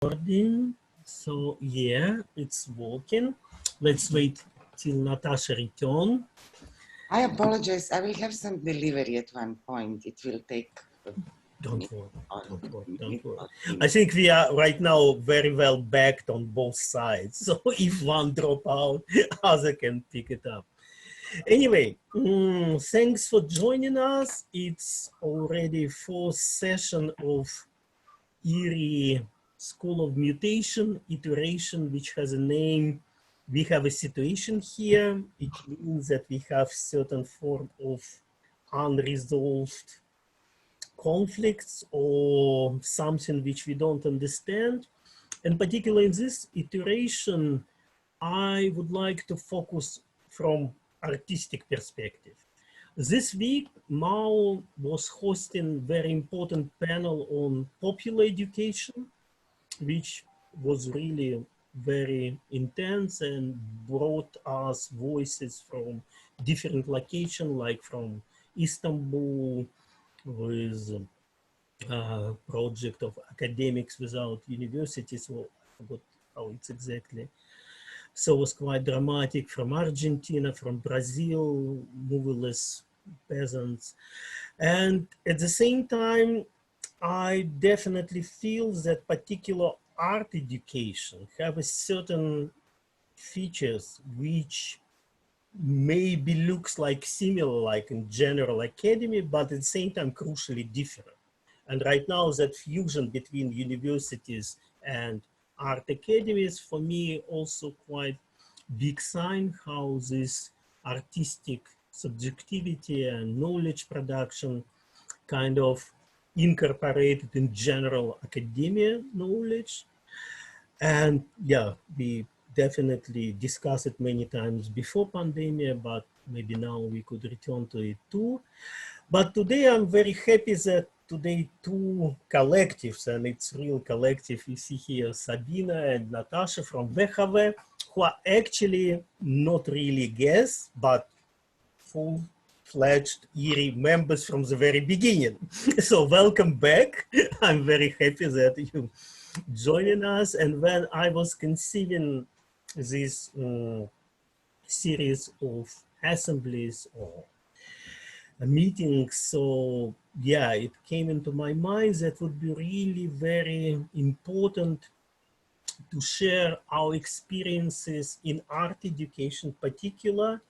Recording. So yeah, it's working. Let's wait till Natasha return. I apologize. I will have some delivery at one point. It will take. Don't worry. I think we are right now very well backed on both sides. So if one drop out, other can pick it up. Anyway, thanks for joining us. It's already fourth session of ERI School of Mutation Iteration, which has a name. We have a situation here. It means that we have certain form of unresolved conflicts or something which we don't understand. And particularly in this iteration, I would like to focus from artistic perspective. This week, Mao was hosting very important panel on popular education, which was really very intense and brought us voices from different locations, like from Istanbul with project of academics without universities, or I forgot how it's exactly. So it was quite dramatic, from Argentina, from Brazil, moveless peasants. And at the same time, I definitely feel that particular art education have a certain features which maybe looks like similar, like in general academy, but at the same time crucially different. And right now that fusion between universities and art academies, for me, also quite big sign how this artistic subjectivity and knowledge production kind of incorporated in general academia knowledge. And yeah, we definitely discussed it many times before pandemic, but maybe now we could return to it too. But today I'm very happy that today two collectives, and it's real collective. You see here Sabina and Natasha from VHV, who are actually not really guests, but full-fledged ERI members from the very beginning. So welcome back. I'm very happy that you joining us. And when I was conceiving this series of assemblies or meetings, so yeah, it came into my mind that would be really very important to share our experiences in art education particular,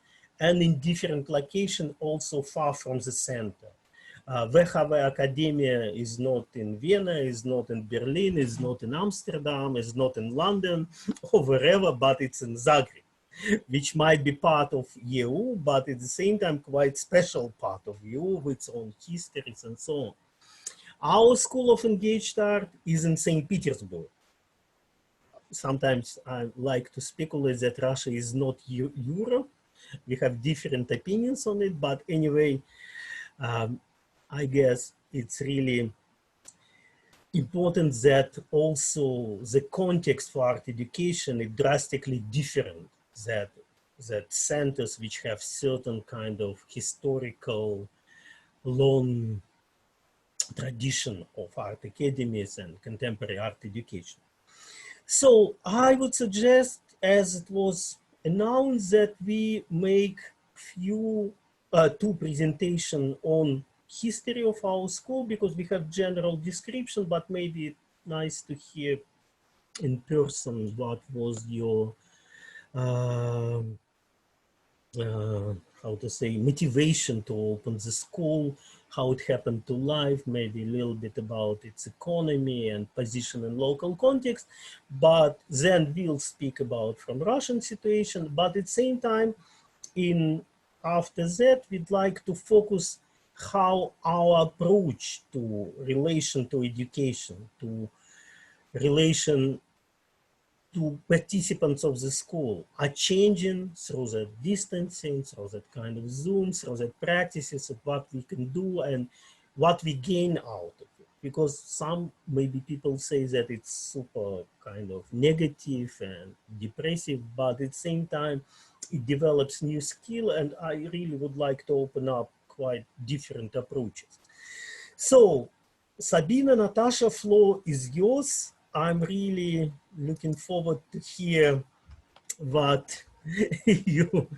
and in different locations also far from the center. VHV Akademija is not in Vienna, is not in Berlin, is not in Amsterdam, is not in London or wherever, but it's in Zagreb, which might be part of EU, but at the same time quite special part of EU with its own histories and so on. Our School of Engaged Art is in St. Petersburg. Sometimes I like to speculate that Russia is not Europe. We have different opinions on it, but anyway, I guess it's really important that also the context for art education is drastically different, that centers which have certain kind of historical long tradition of art academies and contemporary art education. So I would suggest, as it was announced, that we make two presentations on history of our school, because we have general description, but maybe it's nice to hear in person what was your how to say, motivation to open the school, how it happened to life, maybe a little bit about its economy and position in local context, but then we'll speak about from Russian situation. But at the same time, after that, we'd like to focus how our approach to relation to education, to relation to participants of the school are changing through that distancing, through that kind of Zoom, through that practices of what we can do and what we gain out of it. Because some maybe people say that it's super kind of negative and depressive, but at the same time, it develops new skill, and I really would like to open up quite different approaches. So, Sabina, Natasha, floor is yours. I'm really looking forward to hear what you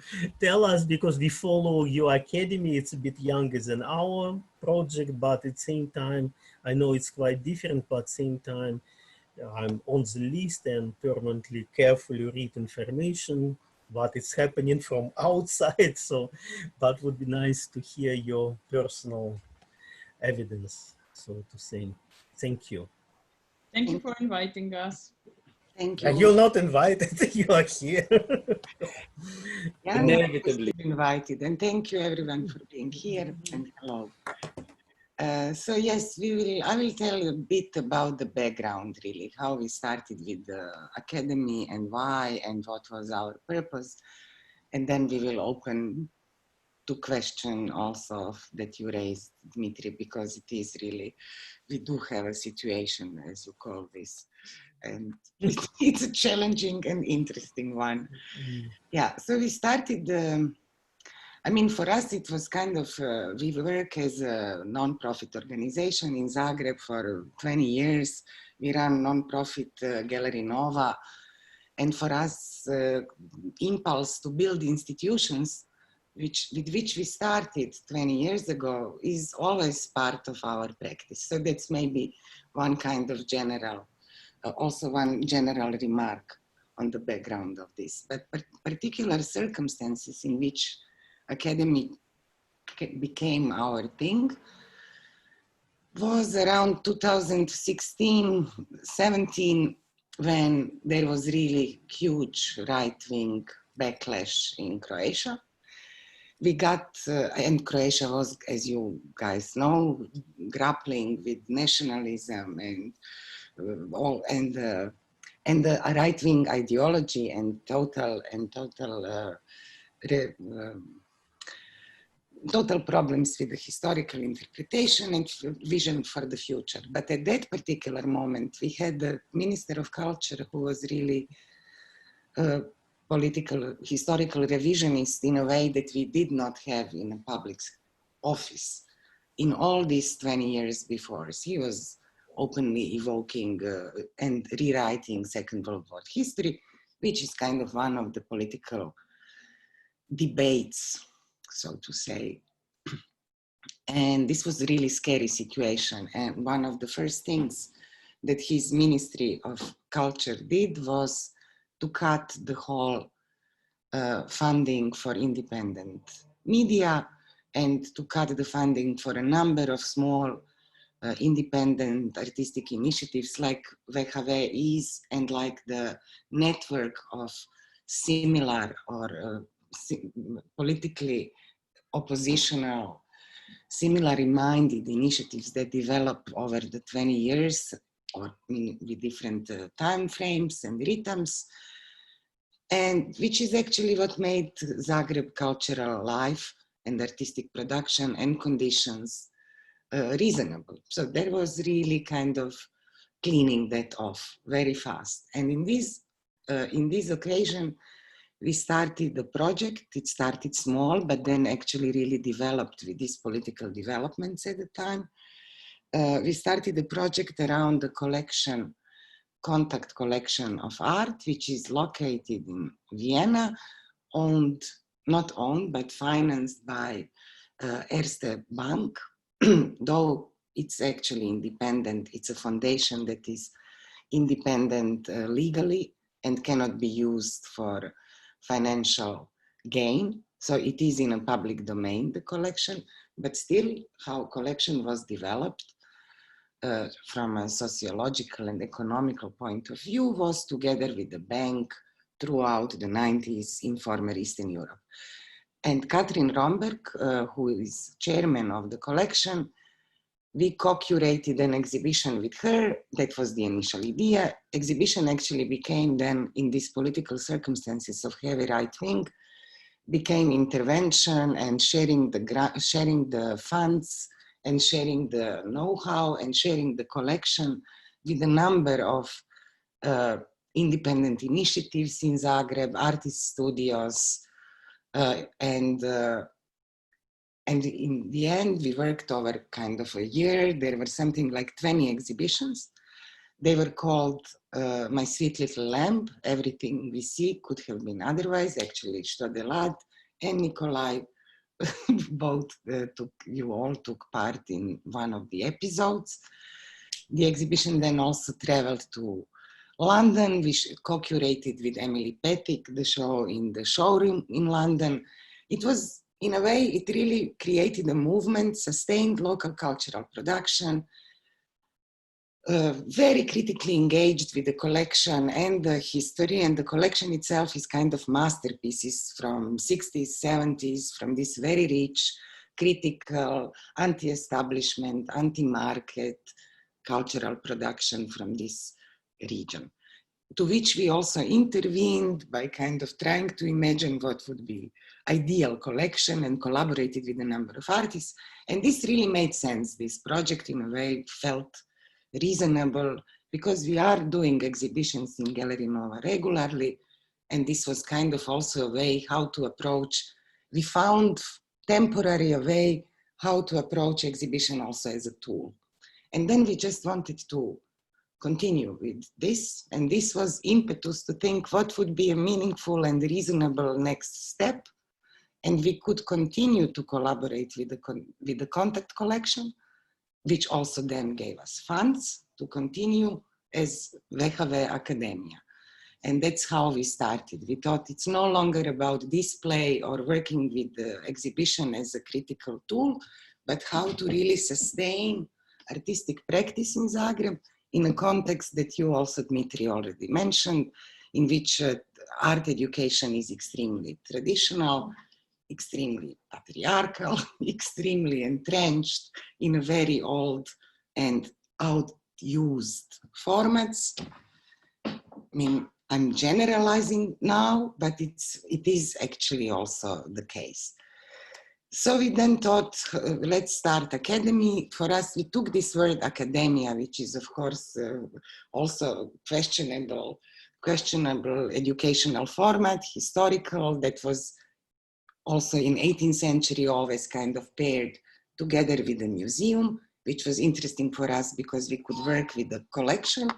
tell us, because we follow your academy. It's a bit younger than our project, but at the same time, I know it's quite different, but at the same time, I'm on the list and permanently carefully read information, what is happening from outside. So that would be nice to hear your personal evidence, so to say. Thank you. Thank you for inviting us. Thank And you. you're not invited, you are here. Yeah, Inevitably. invited. And thank you everyone for being here, and hello. So yes, I will tell a bit about the background, really, how we started with the academy and why and what was our purpose. And then we will open to question also that you raised, Dmitry, because it is really, we do have a situation, as you call this, and it's a challenging and interesting one. Yeah, so we started, I mean, for us, it was kind of, we work as a non-profit organization in Zagreb for 20 years. We run non-profit Gallery Nova. And for us, impulse to build institutions with which we started 20 years ago is always part of our practice. So that's maybe one kind of general, also one general remark on the background of this. But particular circumstances in which academy became our thing was around 2016, 17, when there was really huge right-wing backlash in Croatia. We got, and Croatia was, as you guys know, grappling with nationalism and the right-wing ideology and total problems with the historical interpretation and vision for the future. But at that particular moment, we had the Minister of Culture who was really political, historical revisionist in a way that we did not have in a public office in all these 20 years before. He was openly evoking and rewriting Second World War history, which is kind of one of the political debates, so to say. And this was a really scary situation. And one of the first things that his Ministry of Culture did was to cut the whole funding for independent media and to cut the funding for a number of small independent artistic initiatives like VHV is and like the network of similar or politically oppositional, similarly minded initiatives that develop over the 20 years or with different time frames and rhythms, and which is actually what made Zagreb cultural life and artistic production and conditions reasonable. So there was really kind of cleaning that off very fast. And in this occasion, we started the project. It started small, but then actually really developed with these political developments at the time. We started the project around the collection, contact collection of art, which is located in Vienna, not owned, but financed by Erste Bank, though it's actually independent. It's a foundation that is independent legally and cannot be used for financial gain. So it is in a public domain, the collection, but still how collection was developed from a sociological and economical point of view was together with the bank throughout the 90s in former Eastern Europe. And Katrin Romberg, who is chairman of the collection, we co-curated an exhibition with her. That was the initial idea. Exhibition actually became then, in these political circumstances of heavy right wing, became intervention and sharing the funds and sharing the know-how and sharing the collection with a number of independent initiatives in Zagreb, artist studios, and in the end, we worked over kind of a year. There were something like 20 exhibitions They were called My Sweet Little Lamb, Everything We See Could Have Been Otherwise, actually, Što de Lad and Nikolai both you all took part in one of the episodes. The exhibition then also traveled to London. We co-curated with Emily Pettick the show in the showroom in London. It was, in a way, it really created a movement, sustained local cultural production, very critically engaged with the collection and the history, and the collection itself is kind of masterpieces from 60s, 70s, from this very rich, critical, anti-establishment, anti-market cultural production from this region, to which we also intervened by kind of trying to imagine what would be ideal collection and collaborated with a number of artists. And this really made sense. This project in a way felt reasonable because we are doing exhibitions in Gallery Nova regularly, and this was kind of also a way how to approach. We found temporary a way how to approach exhibition also as a tool. And then we just wanted to continue with this, and this was impetus to think what would be a meaningful and reasonable next step, and we could continue to collaborate with the contact collection, which also then gave us funds to continue as VHV Akademija. And that's how we started. We thought it's no longer about display or working with the exhibition as a critical tool, but how to really sustain artistic practice in Zagreb in a context that you also, Dmitry, already mentioned, in which art education is extremely traditional, extremely patriarchal, extremely entrenched in a very old and outused formats. I mean, I'm generalizing now, but it is actually also the case. So we then thought, let's start academy. For us, we took this word Akademija, which is of course also questionable educational format, historical, that was also in 18th century always kind of paired together with the museum, which was interesting for us because we could work with the collection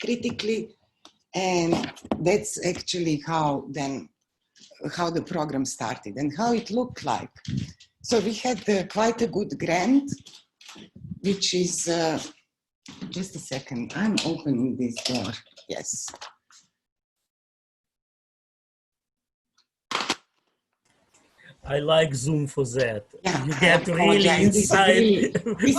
critically. And that's actually how the program started and how it looked like. So we had quite a good grant, which is, just a second, I'm opening this door, yes. I like Zoom for that. Yeah, You get really this inside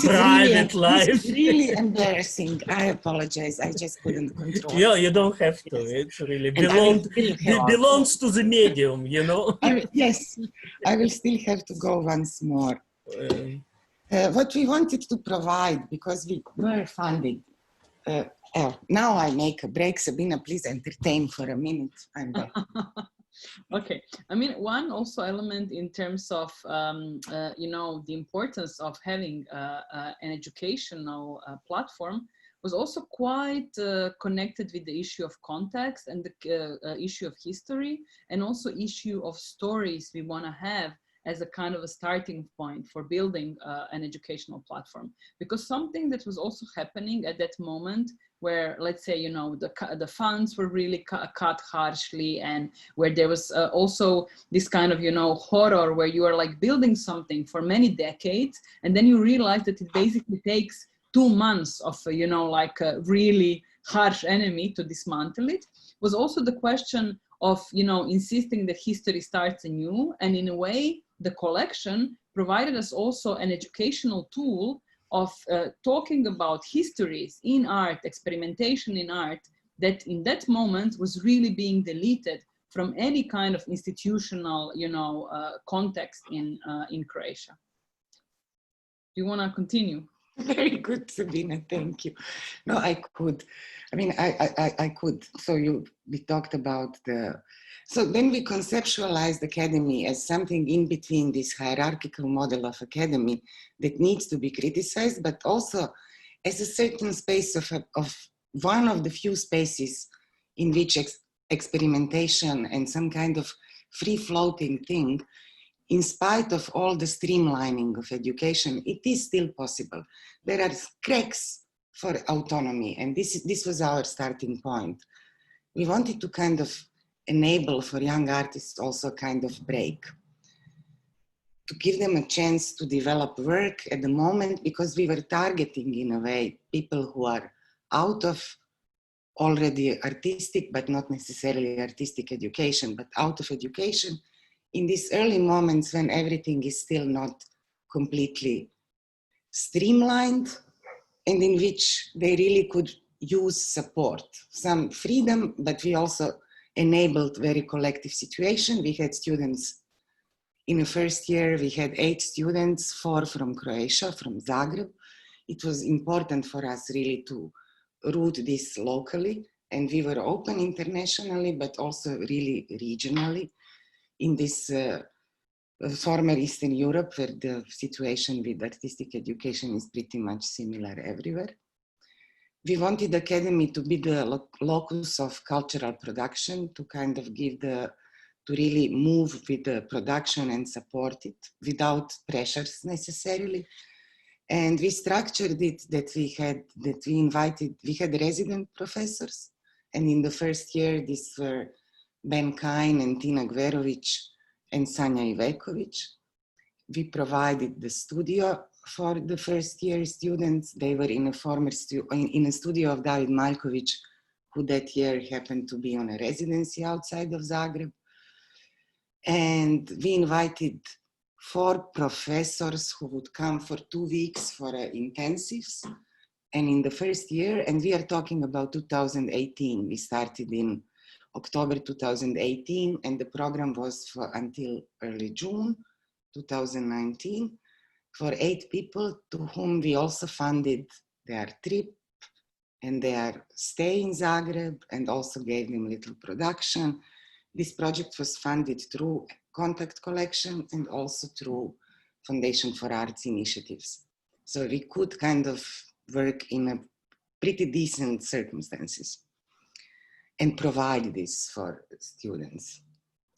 private life. This is really embarrassing. I apologize. I just couldn't control it. Yeah, you don't have to. Yes. It's really And belongs to the medium, you know? Yes, I will still have to go once more. What we wanted to provide, because we were funded. Now I make a break. Sabina, please entertain for a minute. I'm back. Okay, I mean, one also element in terms of, you know, the importance of having an educational platform was also quite connected with the issue of context and the issue of history, and also issue of stories we want to have as a kind of a starting point for building an educational platform. Because something that was also happening at that moment where, let's say, you know, the funds were really cut harshly, and where there was also this kind of, you know, horror where you are like building something for many decades, and then you realize that it basically takes 2 months of, you know, like a really harsh enemy to dismantle it, was also the question of, you know, insisting that history starts anew. And in a way, the collection provided us also an educational tool of talking about histories in art, experimentation in art, that in that moment was really being deleted from any kind of institutional, you know, context in Croatia. Do you want to continue? Very good, Sabina, thank you. No, I could. I mean, I could. So we talked about so then we conceptualized academy as something in between this hierarchical model of academy that needs to be criticized, but also as a certain space of one of the few spaces in which experimentation and some kind of free-floating thing, in spite of all the streamlining of education, it is still possible. There are cracks for autonomy. And this was our starting point. We wanted to kind of enable for young artists also kind of break, to give them a chance to develop work at the moment, because we were targeting in a way people who are out of already artistic, but not necessarily artistic education, but out of education in these early moments when everything is still not completely streamlined, and in which they really could use support, some freedom, but we also enabled very collective situation. We had students in the first year, we had 8 students, 4 from Croatia, from Zagreb. It was important for us really to root this locally, and we were open internationally, but also really regionally in this former Eastern Europe, where the situation with artistic education is pretty much similar everywhere. We wanted the academy to be the locus of cultural production, to kind of give to really move with the production and support it without pressures necessarily. And we structured it that we had resident professors. And in the first year, these were Ben Kine and Tina Gverovic and Sanja Ivekovic. We provided the studio for the first year students. They were in a studio of David Maljkovic, who that year happened to be on a residency outside of Zagreb. And we invited 4 professors who would come for 2 weeks for intensives. And in the first year, and we are talking about 2018, we started in October 2018, and the program was until early June 2019 for 8 people, to whom we also funded their trip and their stay in Zagreb, and also gave them a little production. This project was funded through Contact Collection and also through Foundation for Arts initiatives. So we could kind of work in a pretty decent circumstances and provide this for students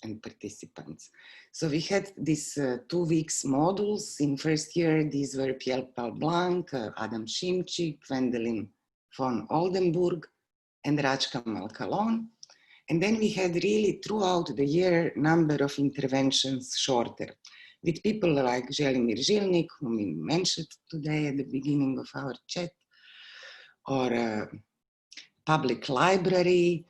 and participants. So we had these 2 weeks modules. In first year, these were Pierre Paul Blanc, Adam Šimčík, Wendelin von Oldenburg, and Račka Malkalon. And then we had really throughout the year number of interventions shorter with people like Želimir Žilnik, whom we mentioned today at the beginning of our chat, or public library,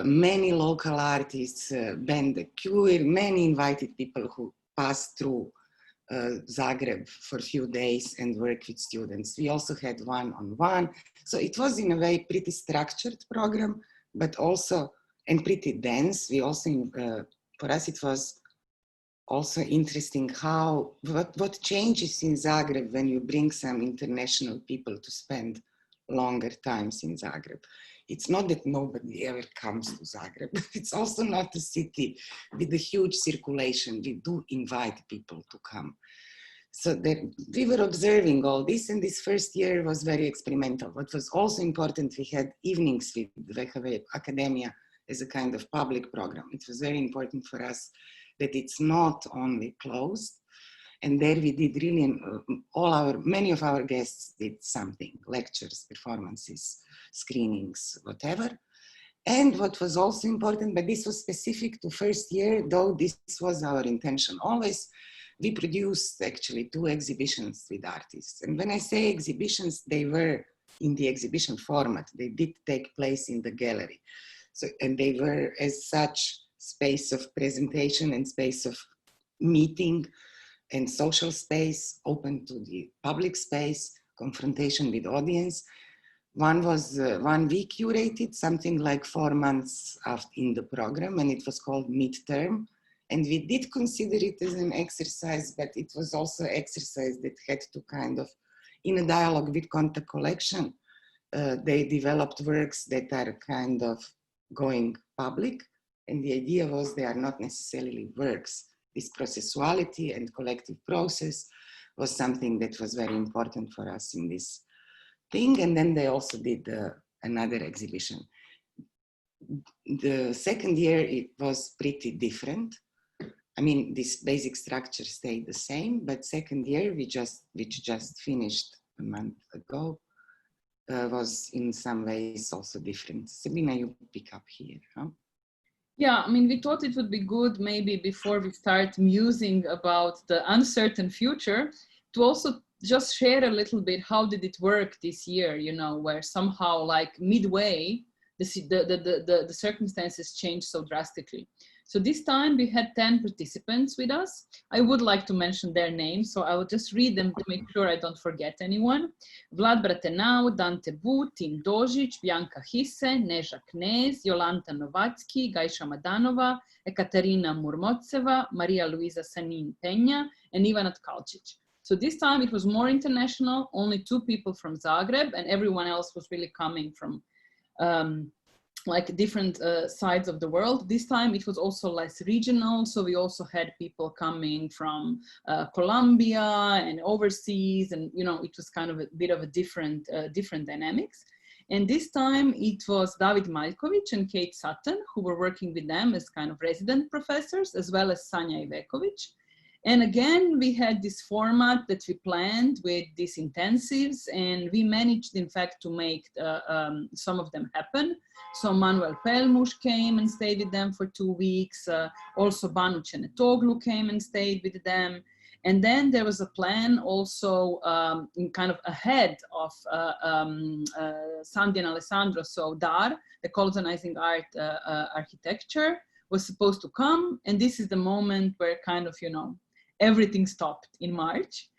many local artists, Ben the Cure, many invited people who passed through Zagreb for a few days and worked with students. We also had one-on-one. So it was in a way pretty structured program, but also, and pretty dense. We also, for us, it was also interesting what changes in Zagreb when you bring some international people to spend longer times in Zagreb. It's not that nobody ever comes to Zagreb. It's also not a city with a huge circulation. We do invite people to come. So that we were observing all this, and this first year was very experimental. What was also important, we had evenings with VHV Akademija as a kind of public program. It was very important for us that it's not only closed. And there we did really, many of our guests did something, lectures, performances, screenings, whatever. And what was also important, but this was specific to first year, though this was our intention always, we produced actually 2 exhibitions with artists. And when I say exhibitions, they were in the exhibition format. They did take place in the gallery. So, and they were as such space of presentation and space of meeting and social space, open to the public space, confrontation with audience. One was one we curated, something like 4 months in the program, and it was called Midterm. And we did consider it as an exercise, but it was also an exercise that had to kind of, in a dialogue with Contact Collection, they developed works that are kind of going public. And the idea was they are not necessarily works. This processuality and collective process was something that was very important for us in this thing. And then they also did another exhibition. The second year, it was pretty different. I mean, this basic structure stayed the same, but second year, which just finished a month ago, was in some ways also different. Sabina, you pick up here, huh? Yeah, I mean, we thought it would be good maybe before we start musing about the uncertain future to also just share a little bit how did it work this year, you know, where somehow like midway, the circumstances changed so drastically. So this time we had 10 participants with us. I would like to mention their names, so I will just read them to make sure I don't forget anyone. Vlad Bratenau, Dante Bu, Tim Dožić, Bianca Hisse, Neža Knez, Jolanta Novatsky, Gajša Madanova, Ekaterina Murmotseva, Maria Luisa Sanin Peña, and Ivana Tkalčić. So this time it was more international, only 2 people from Zagreb, and everyone else was really coming from like different sides of the world. This time it was also less regional, so we also had people coming from Colombia and overseas, and you know, it was kind of a bit of a different dynamics. And this time it was David Maljković and Kate Sutton who were working with them as kind of resident professors, as well as Sanja Iveković. And again, we had this format that we planned with these intensives, and we managed, in fact, to make some of them happen. So Manuel Pelmuš came and stayed with them for 2 weeks. Also Banu Čenetoglu came and stayed with them. And then there was a plan also kind of ahead of San Di Alessandro, so DAR, the colonizing art architecture, was supposed to come. And this is the moment where kind of, you know, everything stopped in March.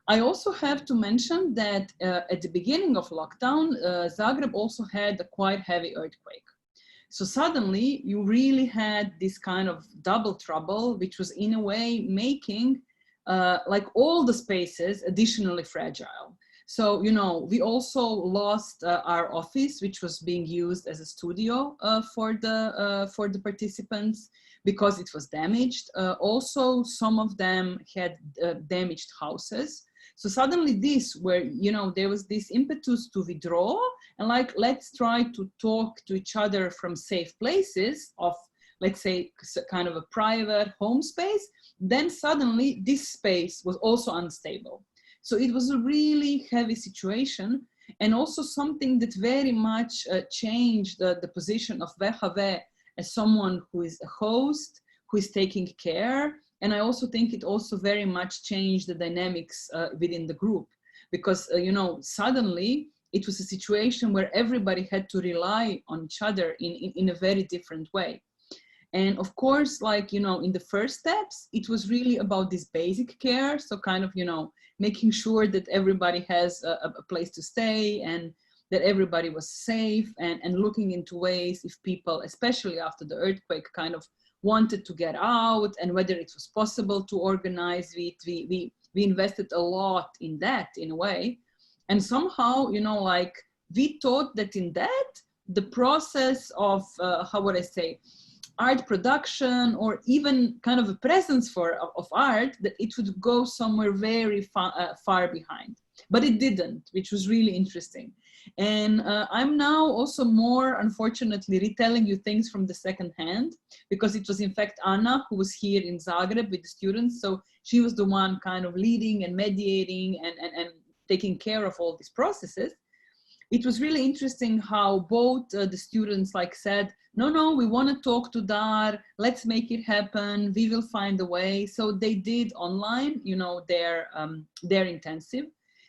I also have to mention that at the beginning of lockdown, Zagreb also had a quite heavy earthquake. So suddenly you really had this kind of double trouble, which was in a way making like all the spaces additionally fragile. So, you know, we also lost our office, which was being used as a studio for the participants, because it was damaged. Also, some of them had damaged houses. So suddenly this, where, you know, there was this impetus to withdraw and like, let's try to talk to each other from safe places of, let's say, kind of a private home space, then suddenly this space was also unstable. So it was a really heavy situation, and also something that very much changed the position of VHV as someone who is a host, who is taking care. And I also think it also very much changed the dynamics within the group, because, you know, suddenly it was a situation where everybody had to rely on each other in a very different way. And of course, like, you know, in the first steps, it was really about this basic care. So kind of, you know, making sure that everybody has a place to stay and that everybody was safe, and looking into ways if people, especially after the earthquake, kind of wanted to get out and whether it was possible to organize it. We invested a lot in that in a way. And somehow, you know, like we thought that in that, the process of, how would I say, art production, or even kind of a presence of art, that it would go somewhere very far behind. But it didn't, which was really interesting. And I'm now also more, unfortunately, retelling you things from the second hand, because it was in fact Anna who was here in Zagreb with the students. So she was the one kind of leading and mediating and taking care of all these processes. It was really interesting how both the students like said, no, we want to talk to DAR, let's make it happen, we will find a way. So they did online, you know, their intensive,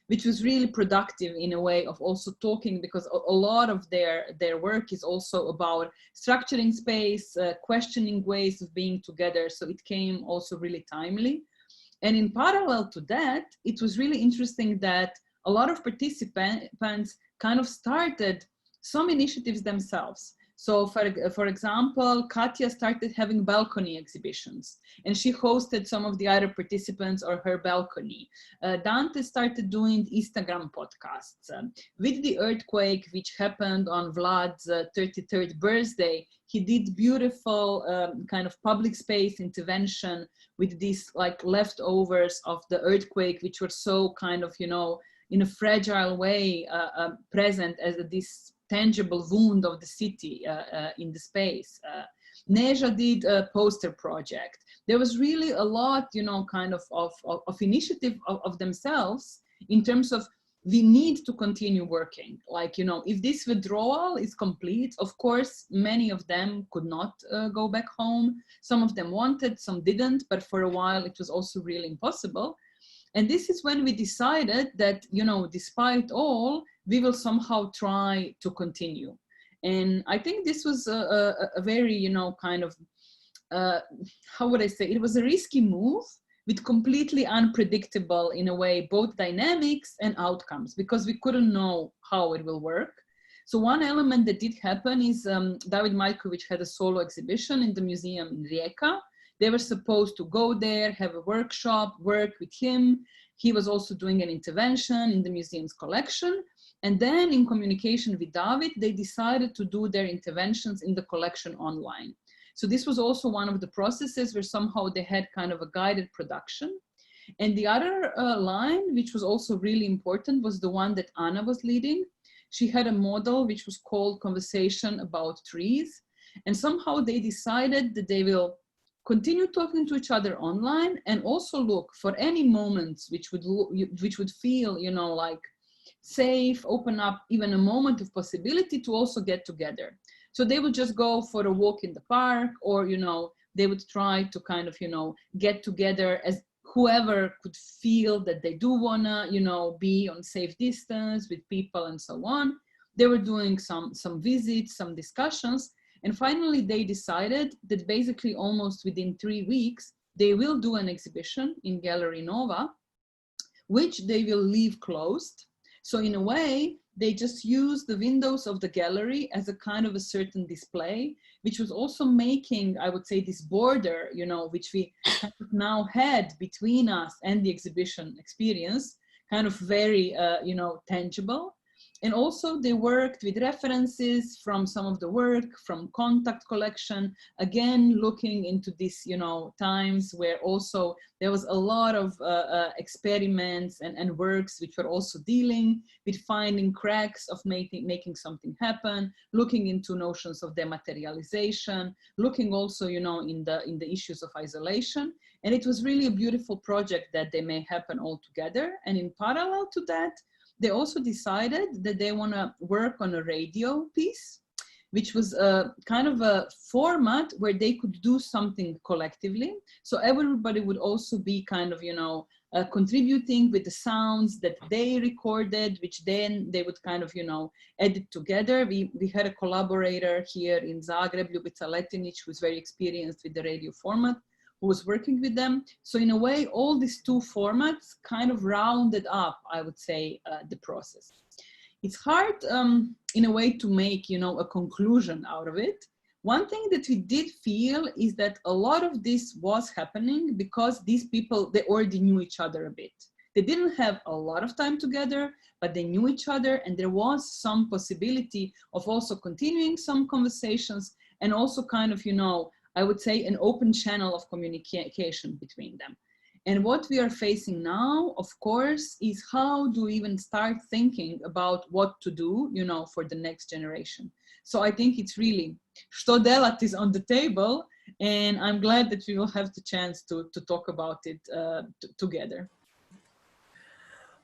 which was really productive in a way of also talking, because a lot of their work is also about structuring space, questioning ways of being together. So it came also really timely. And in parallel to that, it was really interesting that a lot of participants kind of started some initiatives themselves. So for example, Katya started having balcony exhibitions, and she hosted some of the other participants on her balcony. Dante started doing Instagram podcasts. With the earthquake, which happened on Vlad's 33rd birthday, he did beautiful kind of public space intervention with these like leftovers of the earthquake, which were so kind of, you know, in a fragile way present as this tangible wound of the city in the space. Neža did a poster project. There was really a lot, you know, kind of initiative of themselves in terms of we need to continue working. Like, you know, if this withdrawal is complete, of course, many of them could not go back home. Some of them wanted, some didn't, but for a while it was also really impossible. And this is when we decided that, you know, despite all, we will somehow try to continue. And I think this was a very, you know, kind of, how would I say, it was a risky move, with completely unpredictable, in a way, both dynamics and outcomes, because we couldn't know how it will work. So one element that did happen is David Majkovic had a solo exhibition in the museum in Rijeka. They were supposed to go there, have a workshop, work with him. He was also doing an intervention in the museum's collection. And then in communication with David, they decided to do their interventions in the collection online. So this was also one of the processes where somehow they had kind of a guided production. And the other line, which was also really important, was the one that Anna was leading. She had a model which was called Conversation About Trees. And somehow they decided that they will continue talking to each other online and also look for any moments which would feel, you know, like safe, open up even a moment of possibility to also get together. So they would just go for a walk in the park, or, you know, they would try to kind of, you know, get together as whoever could feel that they do wanna, you know, be on safe distance with people and so on. They were doing some visits, some discussions. And finally, they decided that basically almost within 3 weeks, they will do an exhibition in Gallery Nova, which they will leave closed. So in a way, they just used the windows of the gallery as a kind of a certain display, which was also making, I would say, this border, you know, which we kind of now had between us and the exhibition experience, kind of very, you know, tangible. And also they worked with references from some of the work, from contact collection, again, looking into this, you know, times where also there was a lot of experiments and works which were also dealing with finding cracks of making something happen, looking into notions of dematerialization, looking also, you know, in the issues of isolation. And it was really a beautiful project that they may happen all together. And in parallel to that, they also decided that they want to work on a radio piece, which was a kind of a format where they could do something collectively. So everybody would also be kind of, you know, contributing with the sounds that they recorded, which then they would kind of, you know, edit together. We had a collaborator here in Zagreb, Ljubica Letinic, who was very experienced with the radio format, who was working with them. So in a way, all these two formats kind of rounded up, I would say, the process. It's hard in a way to make, you know, a conclusion out of it. One thing that we did feel is that a lot of this was happening because these people, they already knew each other a bit. They didn't have a lot of time together, but they knew each other, and there was some possibility of also continuing some conversations and also kind of, you know, I would say an open channel of communication between them. And what we are facing now, of course, is how do we even start thinking about what to do, you know, for the next generation. So I think it's really, što delat is on the table, and I'm glad that we will have the chance to talk about it together.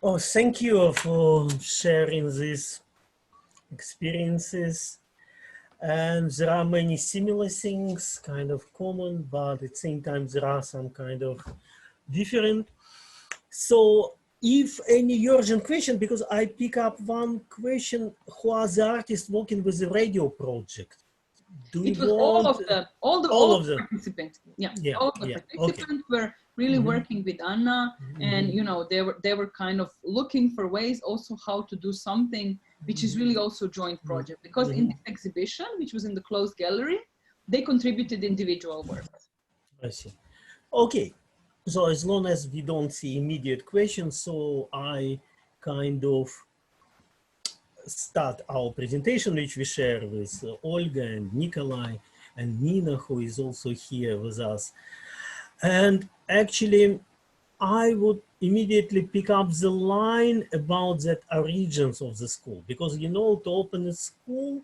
Oh, thank you for sharing these experiences. And there are many similar things, kind of common, but at the same time, there are some kind of different. So if any urgent question, because I pick up one question, who are the artists working with the radio project? It was all of the participants. Yeah, all of the participants were really working with Anna, and you know, they were kind of looking for ways also how to do something which is really also a joint project, because in this exhibition, which was in the closed gallery, they contributed individual works. I see. Okay, so as long as we don't see immediate questions, so I kind of start our presentation, which we share with Olga and Nikolai and Nina, who is also here with us. And actually, I would immediately pick up the line about that origins of the school, because, you know, to open a school,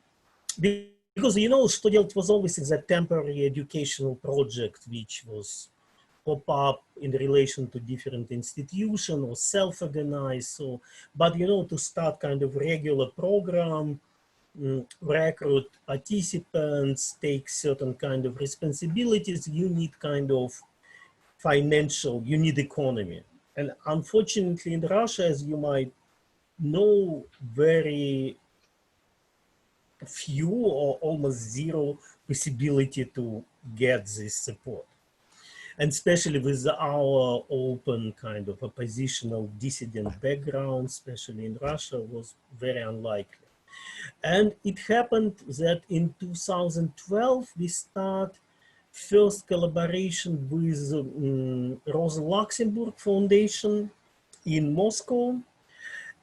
because, you know, Что делать was always a temporary educational project, which was pop up in relation to different institutions or self-organized. So, but you know, to start kind of regular program, recruit participants, take certain kind of responsibilities, you need kind of financial, you need economy. And unfortunately in Russia, as you might know, very few or almost zero possibility to get this support. And especially with our open kind of oppositional dissident background, especially in Russia, was very unlikely. And it happened that in 2012, we start first collaboration with Rosa Luxemburg Foundation in Moscow.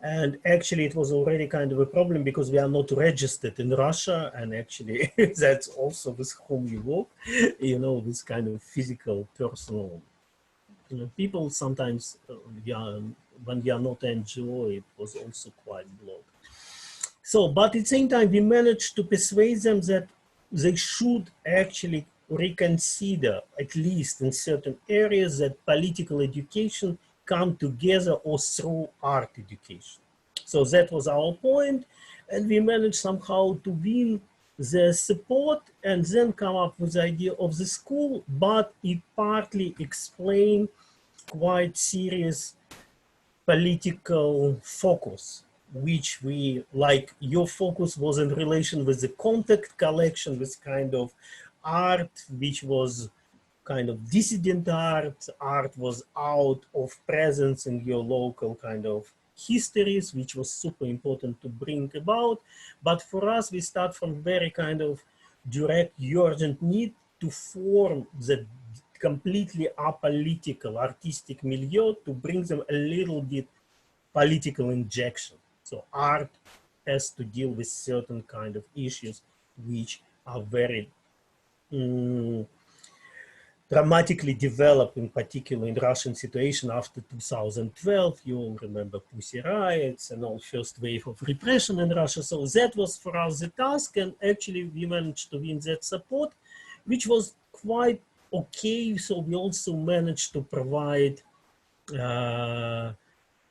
And actually it was already kind of a problem because we are not registered in Russia. And actually that's also with whom you work, you know, this kind of physical, personal, you know, people sometimes, when we are not NGO, it was also quite blocked. So, but at the same time, we managed to persuade them that they should actually reconsider, at least in certain areas, that political education come together or through art education. So that was our point, and we managed somehow to win the support and then come up with the idea of the school, but it partly explained quite serious political focus, which we, like your focus was in relation with the contact collection, with kind of art, which was kind of dissident art. Art was out of presence in your local kind of histories, which was super important to bring about. But for us, we start from very kind of direct, urgent need to form the completely apolitical artistic milieu to bring them a little bit political injection. So art has to deal with certain kind of issues which are very dramatically developed, in particular in Russian situation after 2012. You all remember Pussy riots and all first wave of repression in Russia. So that was for us the task, and actually we managed to win that support, which was quite okay. So we also managed to provide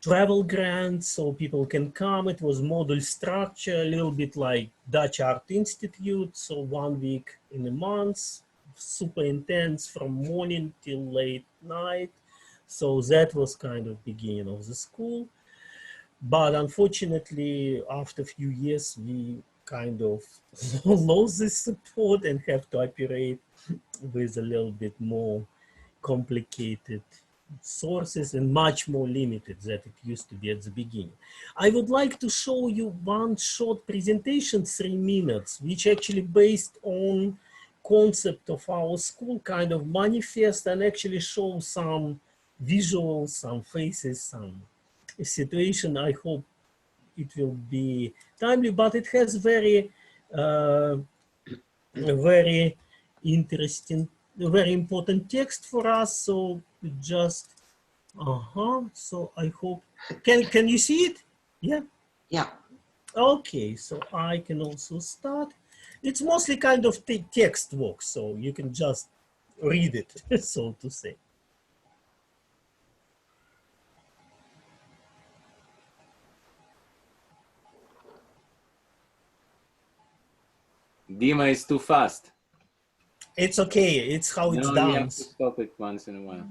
travel grants so people can come. It was model structure, a little bit like Dutch Art Institute. So 1 week in a month, super intense from morning till late night. So that was kind of beginning of the school. But unfortunately, after a few years, we kind of lost this support and have to operate with a little bit more complicated sources and much more limited than it used to be at the beginning. I would like to show you one short presentation, 3 minutes, which actually based on concept of our school kind of manifest and actually show some visuals, some faces, some situation. I hope it will be timely, but it has very interesting, very important text for us. So just, so I hope, can you see it? Yeah. Yeah. Okay, so I can also start. It's mostly kind of text work, so you can just read it, so to say. Dima is too fast. It's okay, it's how it's done. You have to stop it once in a while.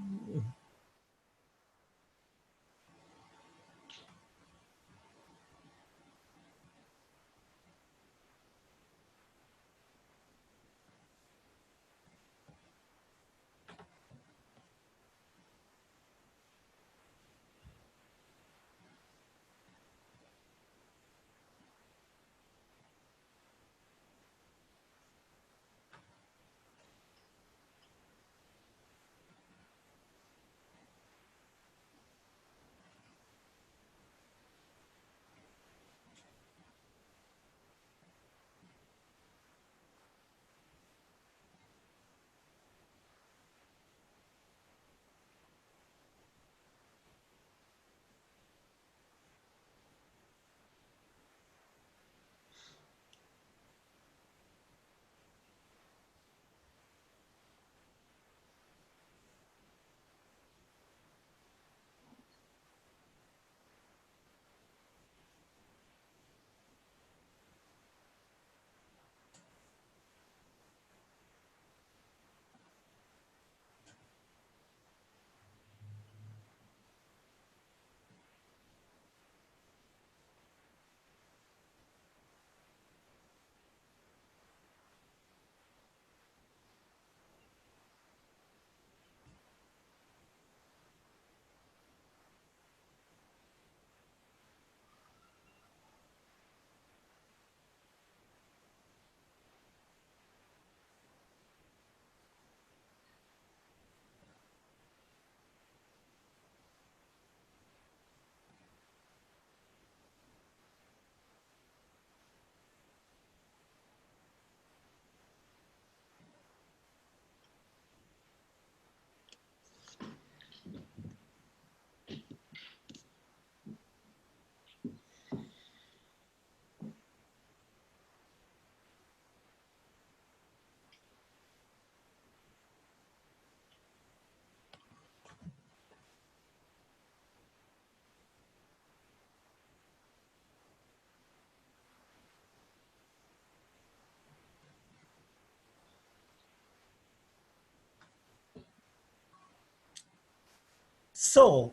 So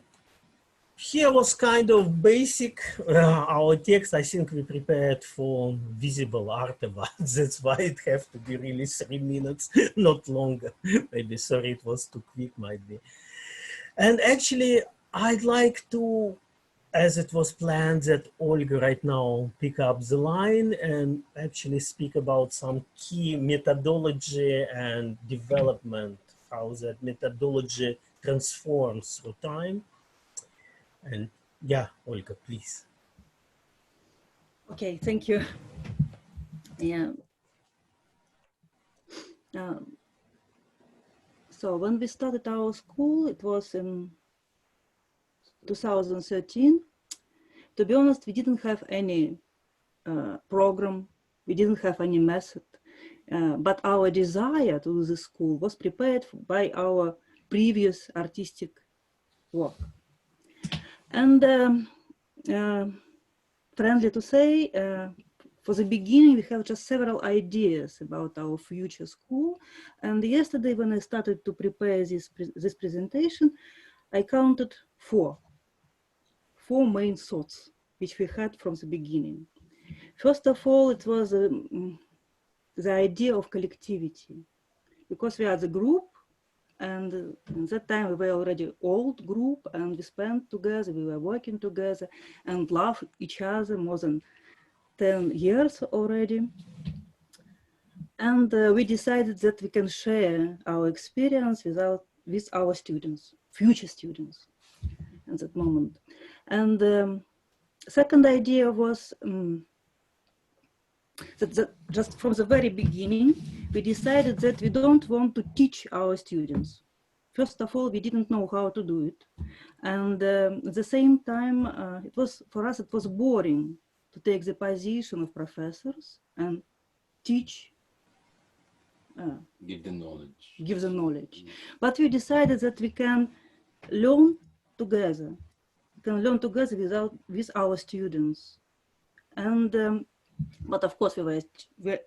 here was kind of basic, our text. I think we prepared for visible artifacts. That's why it has to be really 3 minutes, not longer. Maybe, sorry, it was too quick, might be. And actually, I'd like to, as it was planned, that Olga right now pick up the line and actually speak about some key methodology and development, how that methodology transforms through time. And yeah, Olga, please. Okay, thank you. Yeah. So when we started our school, it was in 2013. To be honest, we didn't have any program. We didn't have any method. But our desire to do the school was prepared by our previous artistic work. And friendly to say, for the beginning, we have just several ideas about our future school. And yesterday, when I started to prepare this presentation, I counted four main thoughts, which we had from the beginning. First of all, it was the idea of collectivity, because we are the group, and at that time we were already old group, and we spent together, we were working together and love each other more than 10 years already. And we decided that we can share our experience with our students, future students at that moment. And second idea was that just from the very beginning, we decided that we don't want to teach our students. First of all, we didn't know how to do it. And at the same time, for us, it was boring to take the position of professors and teach. Give the knowledge. Give the knowledge. But we decided that we can learn together. We can learn together with our students. And but of course, we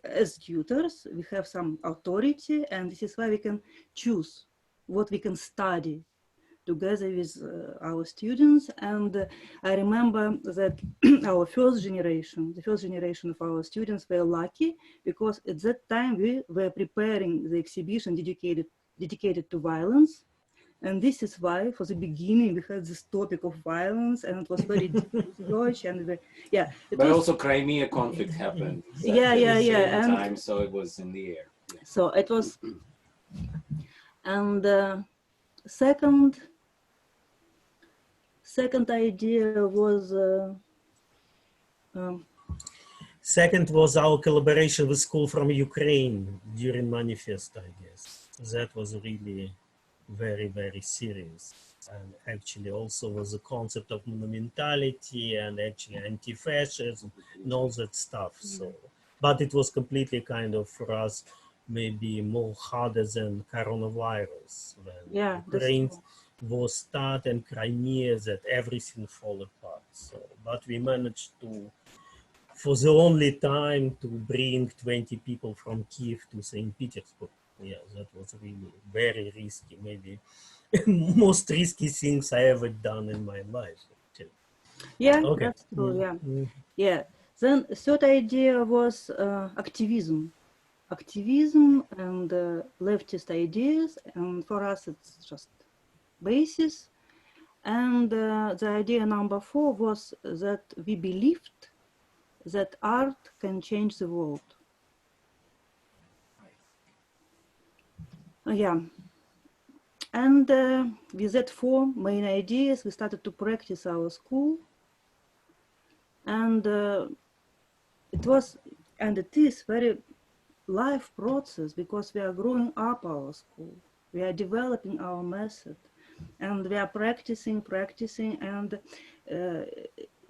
as tutors, we have some authority, and this is why we can choose what we can study together with our students. And I remember that our first generation, the first generation of our students were lucky, because at that time we were preparing the exhibition dedicated to violence. And this is why, for the beginning, we had this topic of violence, and it was very deep research. And but also Crimea conflict happened. At the same time, so it was in the air. Yeah. So it was, and second idea was. Second was our collaboration with school from Ukraine during Manifest, I guess. That was really very, very serious. And actually also was the concept of monumentality and actually anti-fascism and all that stuff. So, but it was completely kind of, for us, maybe more harder than coronavirus. When Ukraine was start and Crimea, that everything fall apart. So, but we managed to, for the only time, to bring 20 people from Kiev to St. Petersburg. Yeah, that was really very risky, maybe most risky things I ever done in my life. Actually. Yeah, okay. That's true, yeah. Yeah. Then third idea was activism and leftist ideas, and for us it's just basis. And the idea number 4 was that we believed that art can change the world. Yeah. And with that 4 main ideas, we started to practice our school. And it was, and it is very live process, because we are growing up our school. We are developing our method, and we are practicing, and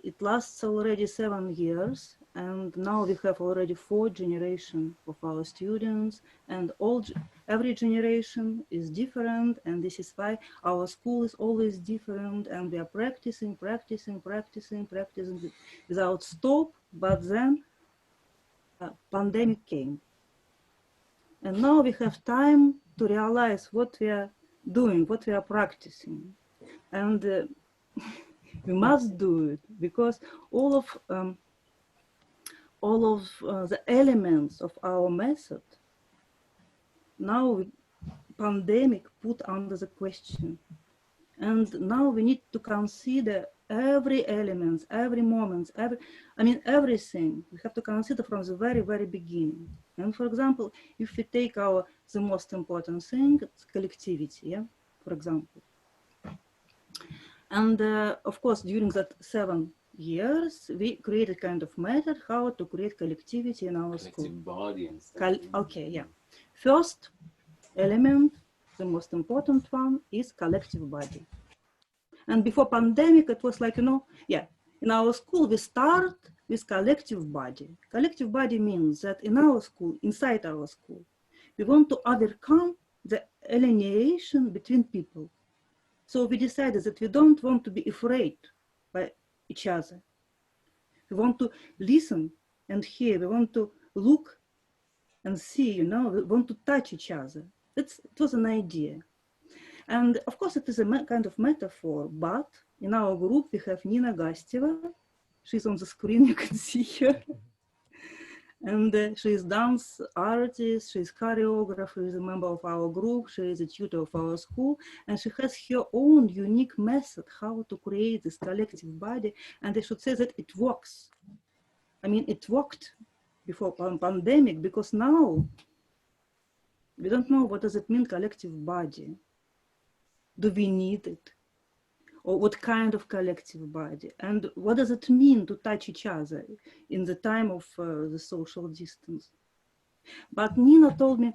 it lasts already 7 years. And now we have already 4 generations of our students, and every generation is different, and this is why our school is always different, and we are practicing without stop. But then pandemic came, and now we have time to realize what we are doing, what we are practicing. And we must do it because all of the elements of our method now pandemic put under the question. And now we need to consider every element, every moment, everything. We have to consider from the very, very beginning. And for example, if we take the most important thing, it's collectivity, yeah, for example. And of course, during that 7 years, we created kind of method how to create collectivity in our school. Body and stuff. Okay, yeah. First element, the most important one, is collective body. And before pandemic, it was like, in our school, we start with collective body. Collective body means that in our school, inside our school, we want to overcome the alienation between people. So we decided that we don't want to be afraid by each other. We want to listen and hear. We want to look and see, we want to touch each other. It was an idea. And of course, it is a kind of metaphor, but in our group, we have Nina Gasteva. She's on the screen, you can see her. And she is dance artist, she is choreographer, she is a member of our group, she is a tutor of our school, and she has her own unique method how to create this collective body. And I should say that it works. I mean, it worked before pandemic, because now we don't know what does it mean, collective body. Do we need it? Or what kind of collective body? And what does it mean to touch each other in the time of the social distance? But Nina told me,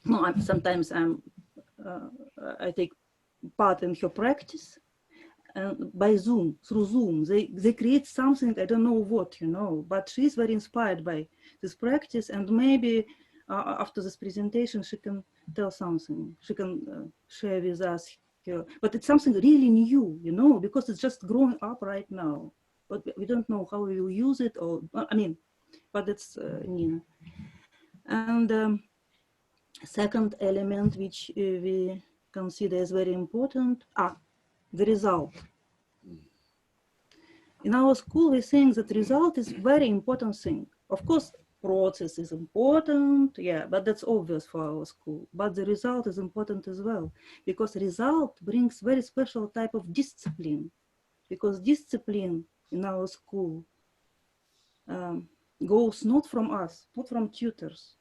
no, sometimes I take part in her practice by Zoom, through Zoom. They create something, I don't know what, but she's very inspired by this practice, and maybe after this presentation, she can tell something. She can share with us. But it's something really new, because it's just growing up right now. But we don't know how we will use it, but it's Nina. And second element, which we consider as very important, the result. In our school, we think that result is very important thing. Of course, process is important, yeah, but that's obvious for our school. But the result is important as well, because result brings very special type of discipline, because discipline in our school goes not from us, not from tutors,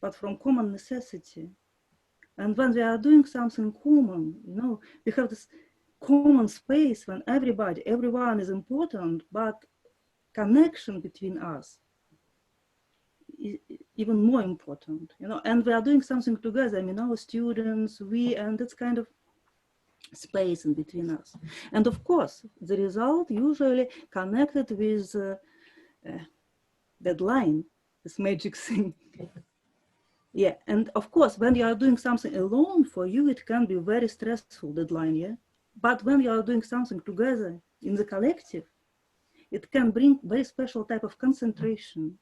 but from common necessity. And when we are doing something common, we have this common space when everyone is important, but connection between us even more important, and we are doing something together. Our students, and it's kind of space in between us. And of course, the result usually connected with deadline, this magic thing. Yeah, and of course, when you are doing something alone, for you, it can be very stressful deadline, yeah? But when you are doing something together in the collective, it can bring very special type of concentration.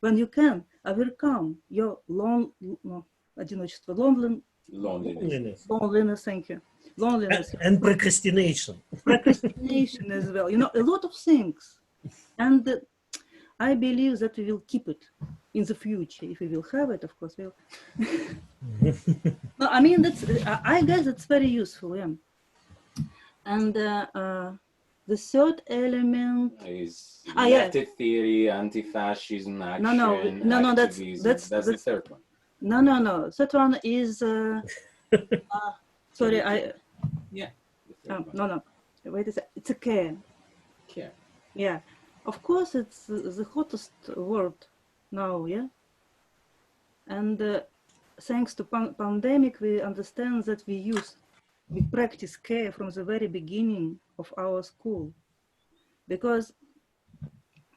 When you can overcome your loneliness, thank you, loneliness. And procrastination. Procrastination as well, a lot of things. And I believe that we will keep it in the future. If we will have it, of course, we'll. No, I guess it's very useful, yeah. And the third element is elected theory, anti-fascism, action. No, that's the third one. No. Third one is sorry, no. Wait a second. It's a care. Care. Yeah, of course, it's the hottest word now, yeah. And thanks to pandemic, we understand that we practice care from the very beginning of our school, because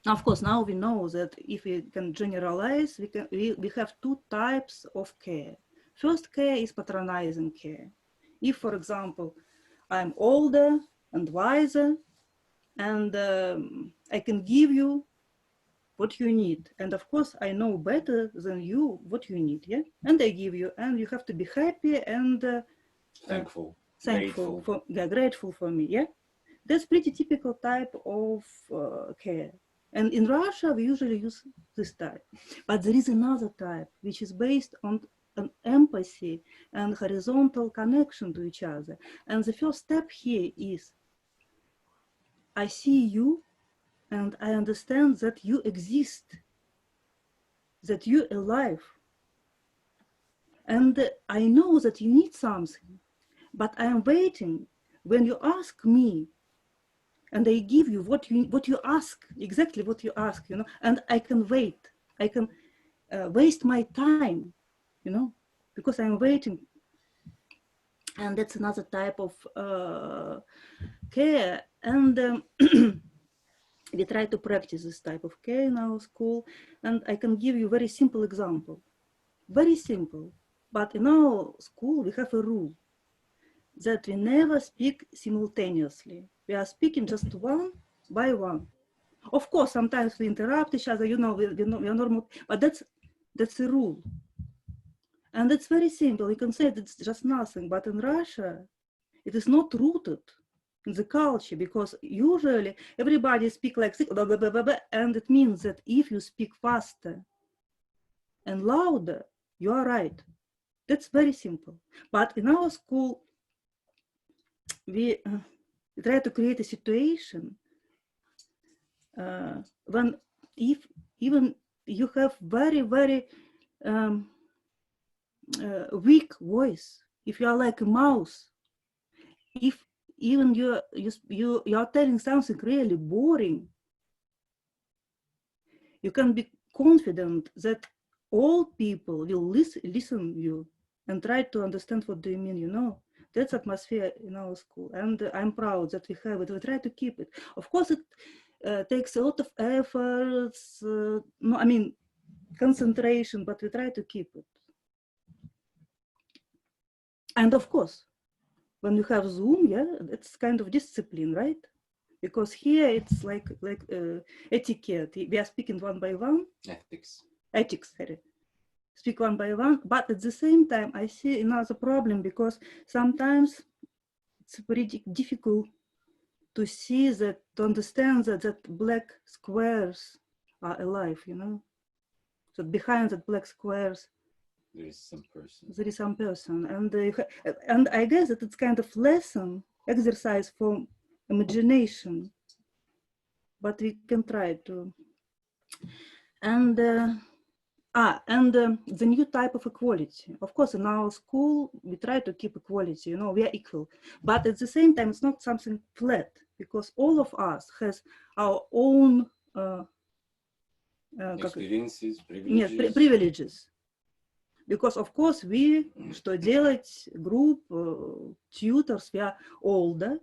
of course now we know that if we can generalize, we have two types of care. First care is patronizing care. If, for example, I'm older and wiser, and I can give you what you need, and of course I know better than you what you need, yeah, and I give you, and you have to be happy and thankful. thankful for, yeah, grateful for me, yeah. That's pretty typical type of care. And in Russia, we usually use this type. But there is another type, which is based on an empathy and horizontal connection to each other. And the first step here is, I see you and I understand that you exist, that you're alive. And I know that you need something, but I am waiting when you ask me, and I give you what you ask, exactly what you ask, you know, and I can wait. I can waste my time, you know, because I'm waiting. And that's another type of care. And we try to practice this type of care in our school. And I can give you a very simple example. Very simple. But in our school, we have a rule that we never speak simultaneously. We are speaking just one by one. Of course, sometimes we interrupt each other, you know, we are normal, but that's a rule. And it's very simple. You can say it's just nothing, but in Russia, it is not rooted in the culture, because usually everybody speaks like this, blah, blah, blah, blah, blah, and it means that if you speak faster and louder, you are right. That's very simple. But in our school, we try to create a situation when if even you have very, very weak voice, if you are like a mouse, if even you are telling something really boring, you can be confident that all people will listen you and try to understand what do you mean, you know. That's atmosphere in our school, and I'm proud that we have it. We try to keep it. Of course, it takes a lot of efforts, no, I mean, concentration, but we try to keep it. And of course, when you have Zoom, yeah, it's kind of discipline, right? Because here it's like etiquette. We are speaking one by one. Ethics, sorry. Speak one by one, but at the same time, I see another problem, because sometimes it's pretty difficult to see that, to understand that black squares are alive, you know? So behind that black squares, there is some person. There is some person, and I guess that it's kind of lesson, exercise for imagination, but we can try to. And the new type of equality. Of course, in our school, we try to keep equality, you know, we are equal. But at the same time, it's not something flat, because all of us has our own experiences, privileges. Yes, privileges. Because, of course, we, что делать, group, tutors, we are older,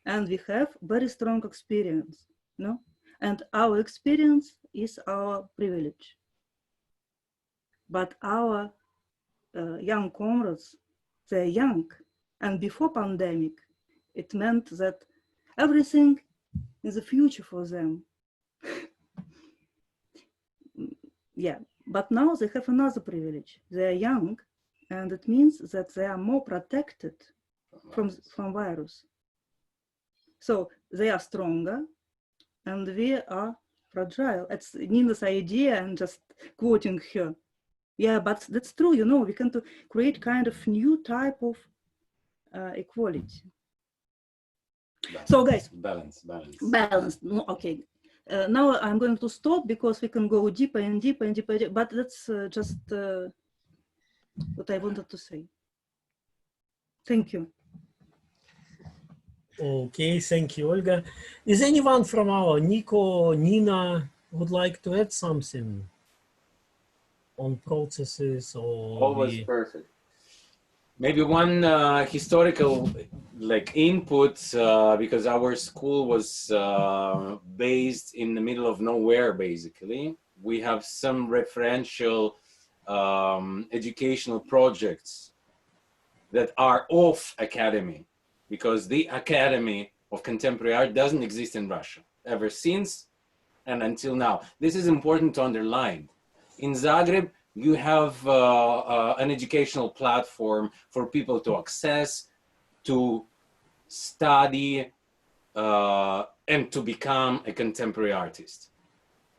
and we have very strong experience, no? And our experience is our privilege. But our young comrades, they're young. And before pandemic, it meant that everything is a future for them. Yeah, but now they have another privilege. They are young, and it means that they are more protected from virus. So they are stronger, and we are fragile. It's Nina's idea, and just quoting her. Yeah, but that's true, you know, we can create kind of new type of equality. Balance. So guys, balance. No, okay. Now I'm going to stop, because we can go deeper and deeper and deeper, but that's just what I wanted to say. Thank you. Okay, thank you, Olga. Is anyone from our Nico, Nina would like to add something on processes or? Always perfect. Maybe one historical input, because our school was based in the middle of nowhere, basically. We have some referential educational projects that are off Academy, because the Academy of Contemporary Art doesn't exist in Russia ever since and until now. This is important to underline. In Zagreb, you have an educational platform for people to access to study and to become a contemporary artist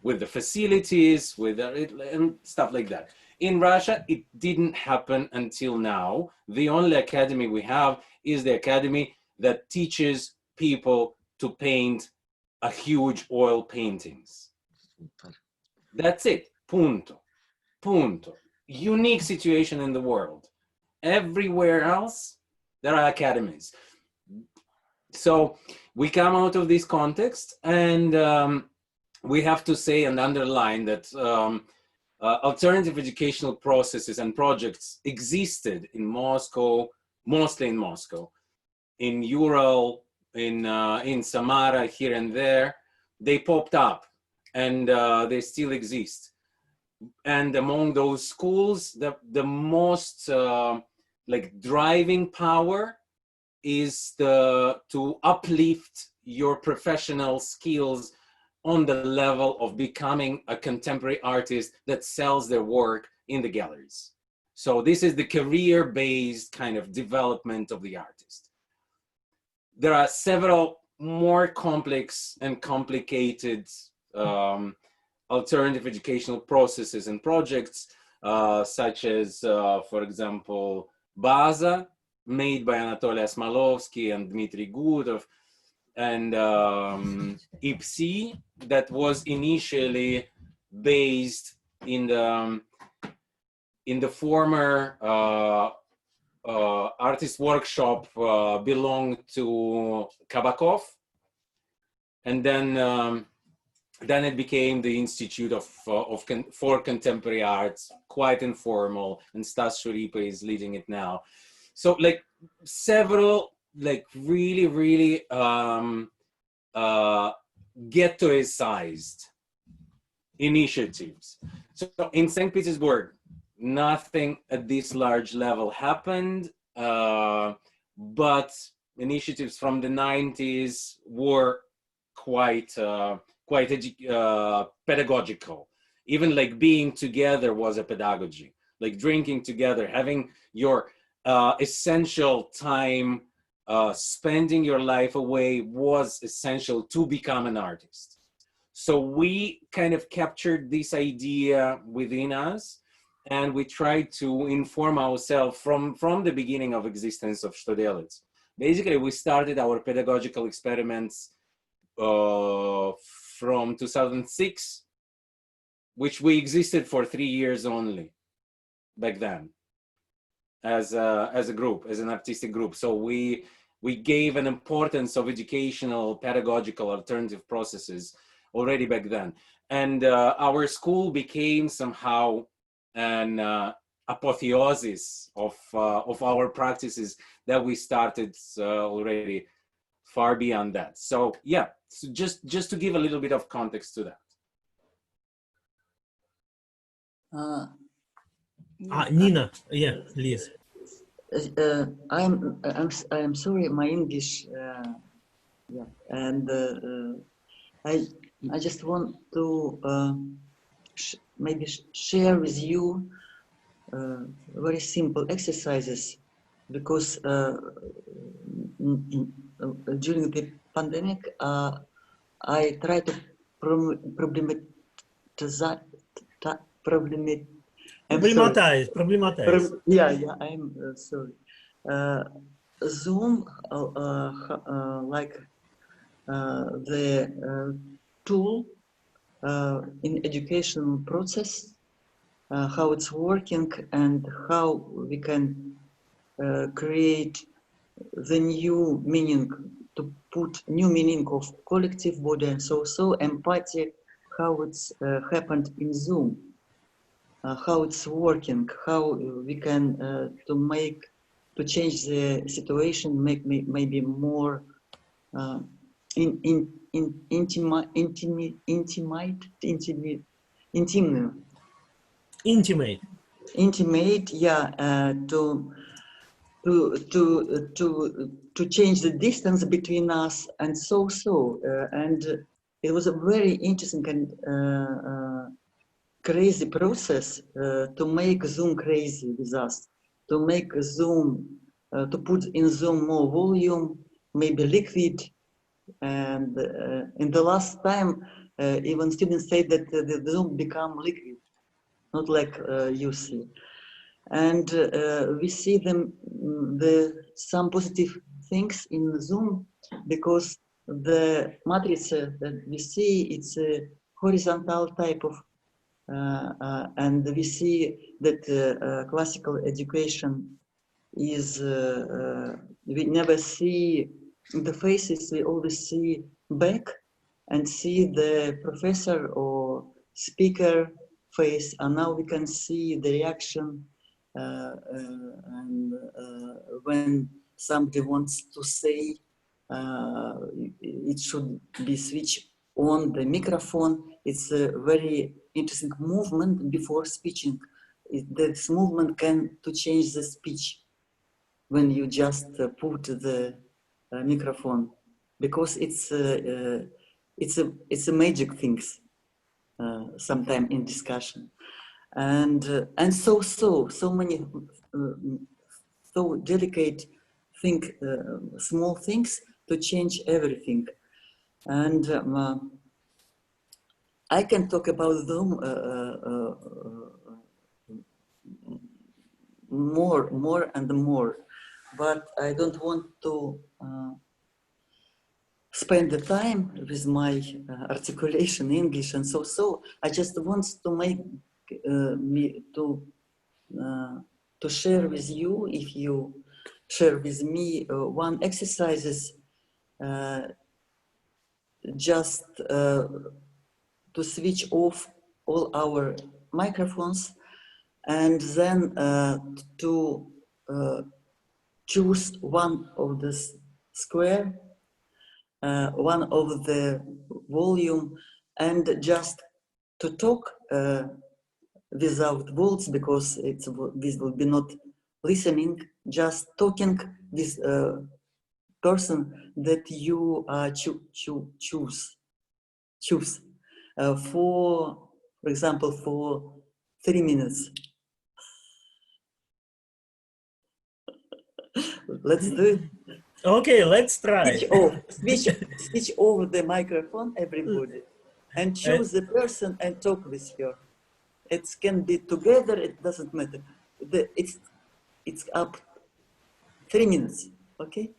with the facilities, with and stuff like that. In Russia, it didn't happen until now. The only academy we have is the academy that teaches people to paint a huge oil paintings. That's it. Punto. Punto. Unique situation in the world. Everywhere else, there are academies. So we come out of this context, and we have to say and underline that alternative educational processes and projects existed in Moscow, mostly in Moscow, in Ural, in Samara, here and there. They popped up, and they still exist. And among those schools, the most like driving power is to uplift your professional skills on the level of becoming a contemporary artist that sells their work in the galleries. So this is the career-based kind of development of the artist. There are several more complex and complicated alternative educational processes and projects, such as, for example, Baza, made by Anatoly Osmolovsky and Dmitry Gudov, and IPSI, that was initially based in the former artist workshop belonged to Kabakov, and then it became the Institute for Contemporary Arts, quite informal, and Stas Shuripa is leading it now. So like several like really ghettoized initiatives. So in St. Petersburg, nothing at this large level happened, but initiatives from the 90s were quite pedagogical. Even like being together was a pedagogy, like drinking together, having your essential time, spending your life away was essential to become an artist. So we kind of captured this idea within us, and we tried to inform ourselves from the beginning of existence of Shtodelets. Basically, we started our pedagogical experiments from 2006, which we existed for 3 years only back then, as a group, as an artistic group. So we gave an importance of educational, pedagogical, alternative processes already back then. And our school became somehow an apotheosis of our practices that we started already far beyond that. So yeah, so just to give a little bit of context to that. Nina, yeah, please. I'm sorry, my English, yeah, and I just want to maybe share with you very simple exercises, because during the pandemic I try to problematize. Yeah, I'm sorry. Zoom, like the tool in educational process, how it's working and how we can create the new meaning, to put new meaning of collective body and so empathy, how it's happened in Zoom. How it's working, how we can to change the situation, make maybe more intimate, yeah, to change the distance between us and and it was a very interesting and crazy process to make Zoom crazy with us, to make Zoom to put in Zoom more volume, maybe liquid. And in the last time, even students say that the Zoom become liquid, not like you see. And we see some positive things in Zoom, because the matrix that we see, it's a horizontal type of, and we see that classical education is, we never see the faces, we always see back and see the professor or speaker face, and now we can see the reaction and when somebody wants to say, it should be switched on the microphone. It's a very interesting movement before speaking. This movement can to change the speech when you just put the microphone, because it's a magic things sometime in discussion, and so many so delicate small things to change everything. And I can talk about Zoom more and more, but I don't want to spend the time with my articulation English, and so I just want to make me to share with you, if you share with me one exercises, just to switch off all our microphones, and then to choose one of the square, one of the volume, and just to talk without words, because this will be not listening, just talking with person that you choose. For example, for 3 minutes. Let's do it. Okay, let's try. Switch over the microphone, everybody, and choose the person and talk with her. It can be together, it doesn't matter. It's up 3 minutes, okay?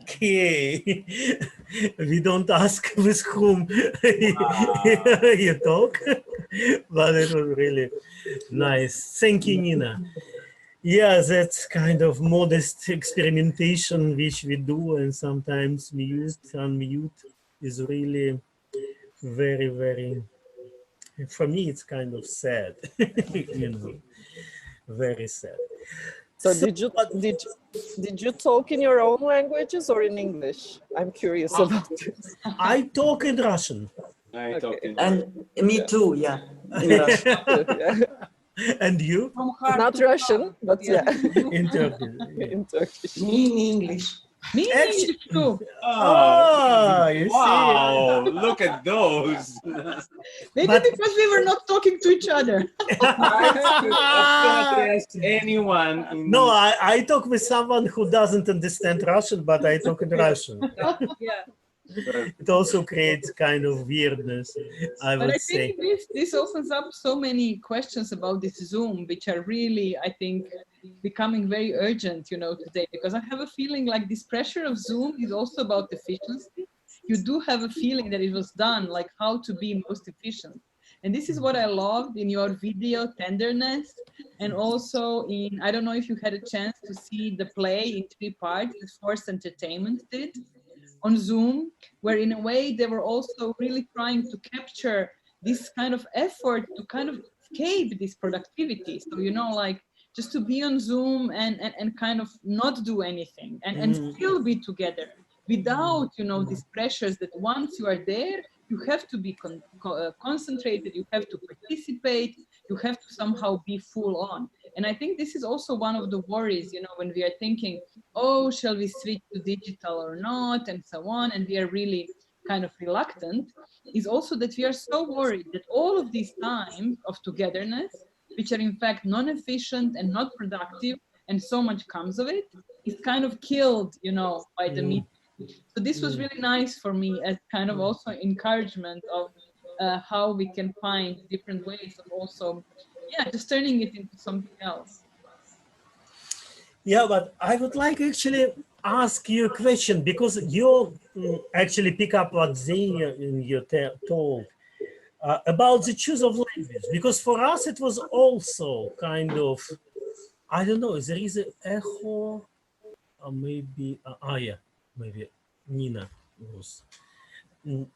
Okay, we don't ask with whom you talk, but it was really nice. Thank you, Nina. Yeah, that's kind of modest experimentation which we do, and sometimes unmute is really very, very, for me, it's kind of sad, you know, very sad. So So, did you talk in your own languages or in English? I'm curious about this. I talk in Russian. I talk in And me too, yeah. In Yeah. Russia. Yeah. And you? From heart Not to Russian, heart. but yeah, In Turkey. Yeah. in Turkish. Me in English. Me in Actually- English too. Oh, you wow, look at those. Maybe But- because we were not talking to each other. I could address anyone. No, I talk with someone who doesn't understand Russian, but I talk in Russian. Yeah. It also creates kind of weirdness, I But would I say. think this opens up so many questions about this Zoom, which are really, I think, becoming very urgent, you know, today, because I have a feeling like this pressure of Zoom is also about efficiency. You do have a feeling that it was done, like how to be most efficient. And this is what I loved in your video, Tenderness, and also in, I don't know if you had a chance to see the play in 3 parts that Force Entertainment did on Zoom, where in a way they were also really trying to capture this kind of effort to kind of escape this productivity. So, you know, like just to be on Zoom and kind of not do anything and still be together without, you know, these pressures that once you are there, you have to be concentrated, you have to participate, you have to somehow be full on. And I think this is also one of the worries, you know, when we are thinking, oh, shall we switch to digital or not, and so on, and we are really kind of reluctant, is also that we are so worried that all of these times of togetherness, which are in fact non-efficient and not productive, and so much comes of it, is kind of killed, you know, by the meeting. So this was really nice for me as kind of also encouragement of how we can find different ways of also, yeah, just turning it into something else. Yeah, but I would like actually ask you a question, because you actually pick up what Zenia in your told about the choice of language, because for us it was also kind of, I don't know, there is an echo, or maybe, yeah, maybe Nina was.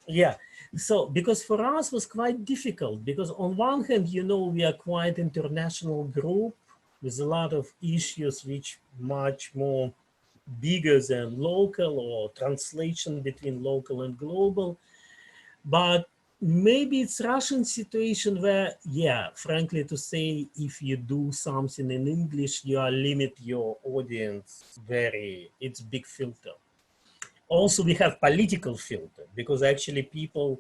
Yeah, so because for us it was quite difficult, because on one hand, you know, we are quite international group with a lot of issues which much more bigger than local, or translation between local and global. But maybe it's Russian situation where, yeah, frankly to say, if you do something in English, you are limit your audience very, it's big filter. Also, we have political filter, because actually people,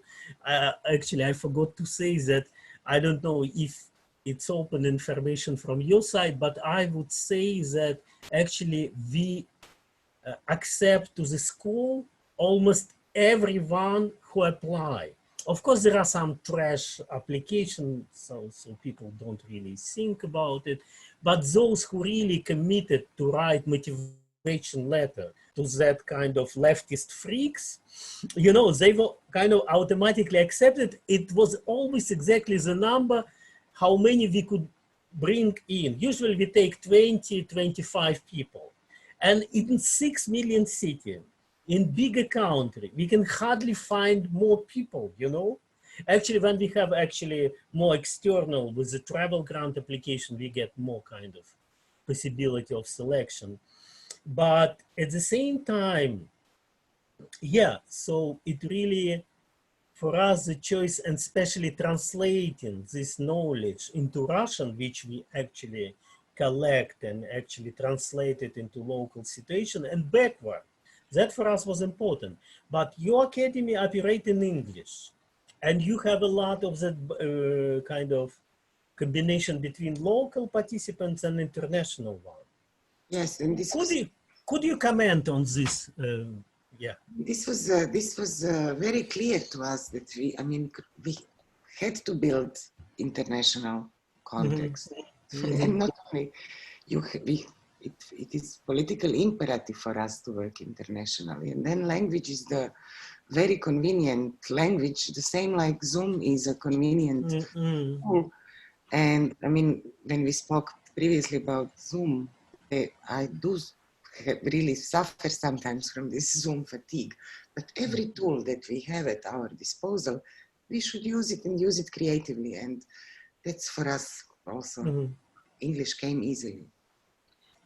actually I forgot to say that, I don't know if it's open information from your side, but I would say that actually we accept to the school almost everyone who apply. Of course, there are some trash applications, so people don't really think about it, but those who really committed to write motivation letter to that kind of leftist freaks, you know, they were kind of automatically accepted. It was always exactly the number, how many we could bring in. Usually we take 20, 25 people. And in 6 million cities, in bigger country, we can hardly find more people, you know? Actually, when we have actually more external with the travel grant application, we get more kind of possibility of selection. But at the same time, yeah, so it really, for us, the choice, and especially translating this knowledge into Russian, which we actually collect and actually translate it into local situation and backward, that for us was important. But your academy operates in English, and you have a lot of that kind of combination between local participants and international one. Yes, and this Could you comment on this? Yeah. This was very clear to us that we had to build international context, and not only it is political imperative for us to work internationally, and then language is the very convenient language, the same like Zoom is a convenient tool. And I mean, when we spoke previously about Zoom, I do really suffer sometimes from this Zoom fatigue. But every tool that we have at our disposal, we should use it and use it creatively. And that's for us also. English came easily.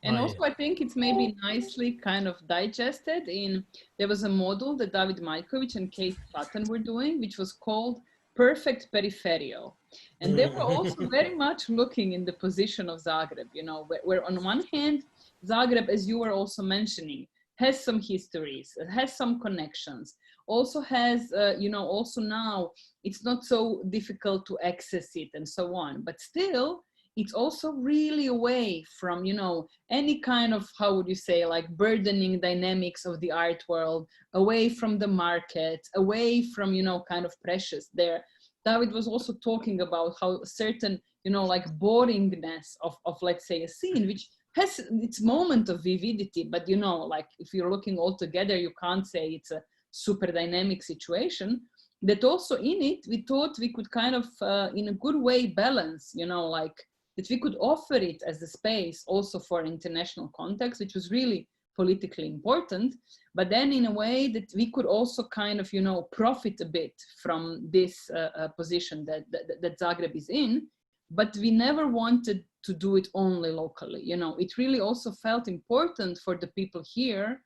And also, I think it's maybe nicely kind of digested in, there was a model that David Majkovic and Kate Sutton were doing, which was called Perfect Peripheral. And they were also very much looking in the position of Zagreb, you know, where on one hand, Zagreb, as you were also mentioning, has some histories, has some connections, also has, you know, also now it's not so difficult to access it and so on, but still, it's also really away from, you know, any kind of, how would you say, like burdening dynamics of the art world, away from the market, away from, you know, kind of precious there. David was also talking about how certain, you know, like boringness of let's say, a scene, which has its moment of vividity, but, you know, like if you're looking all together, you can't say it's a super dynamic situation. That also in it, we thought we could kind of, in a good way, balance, you know, like, that we could offer it as a space also for international context, which was really politically important, but then in a way that we could also kind of, you know, profit a bit from this position that Zagreb is in, but we never wanted to do it only locally. You know, it really also felt important for the people here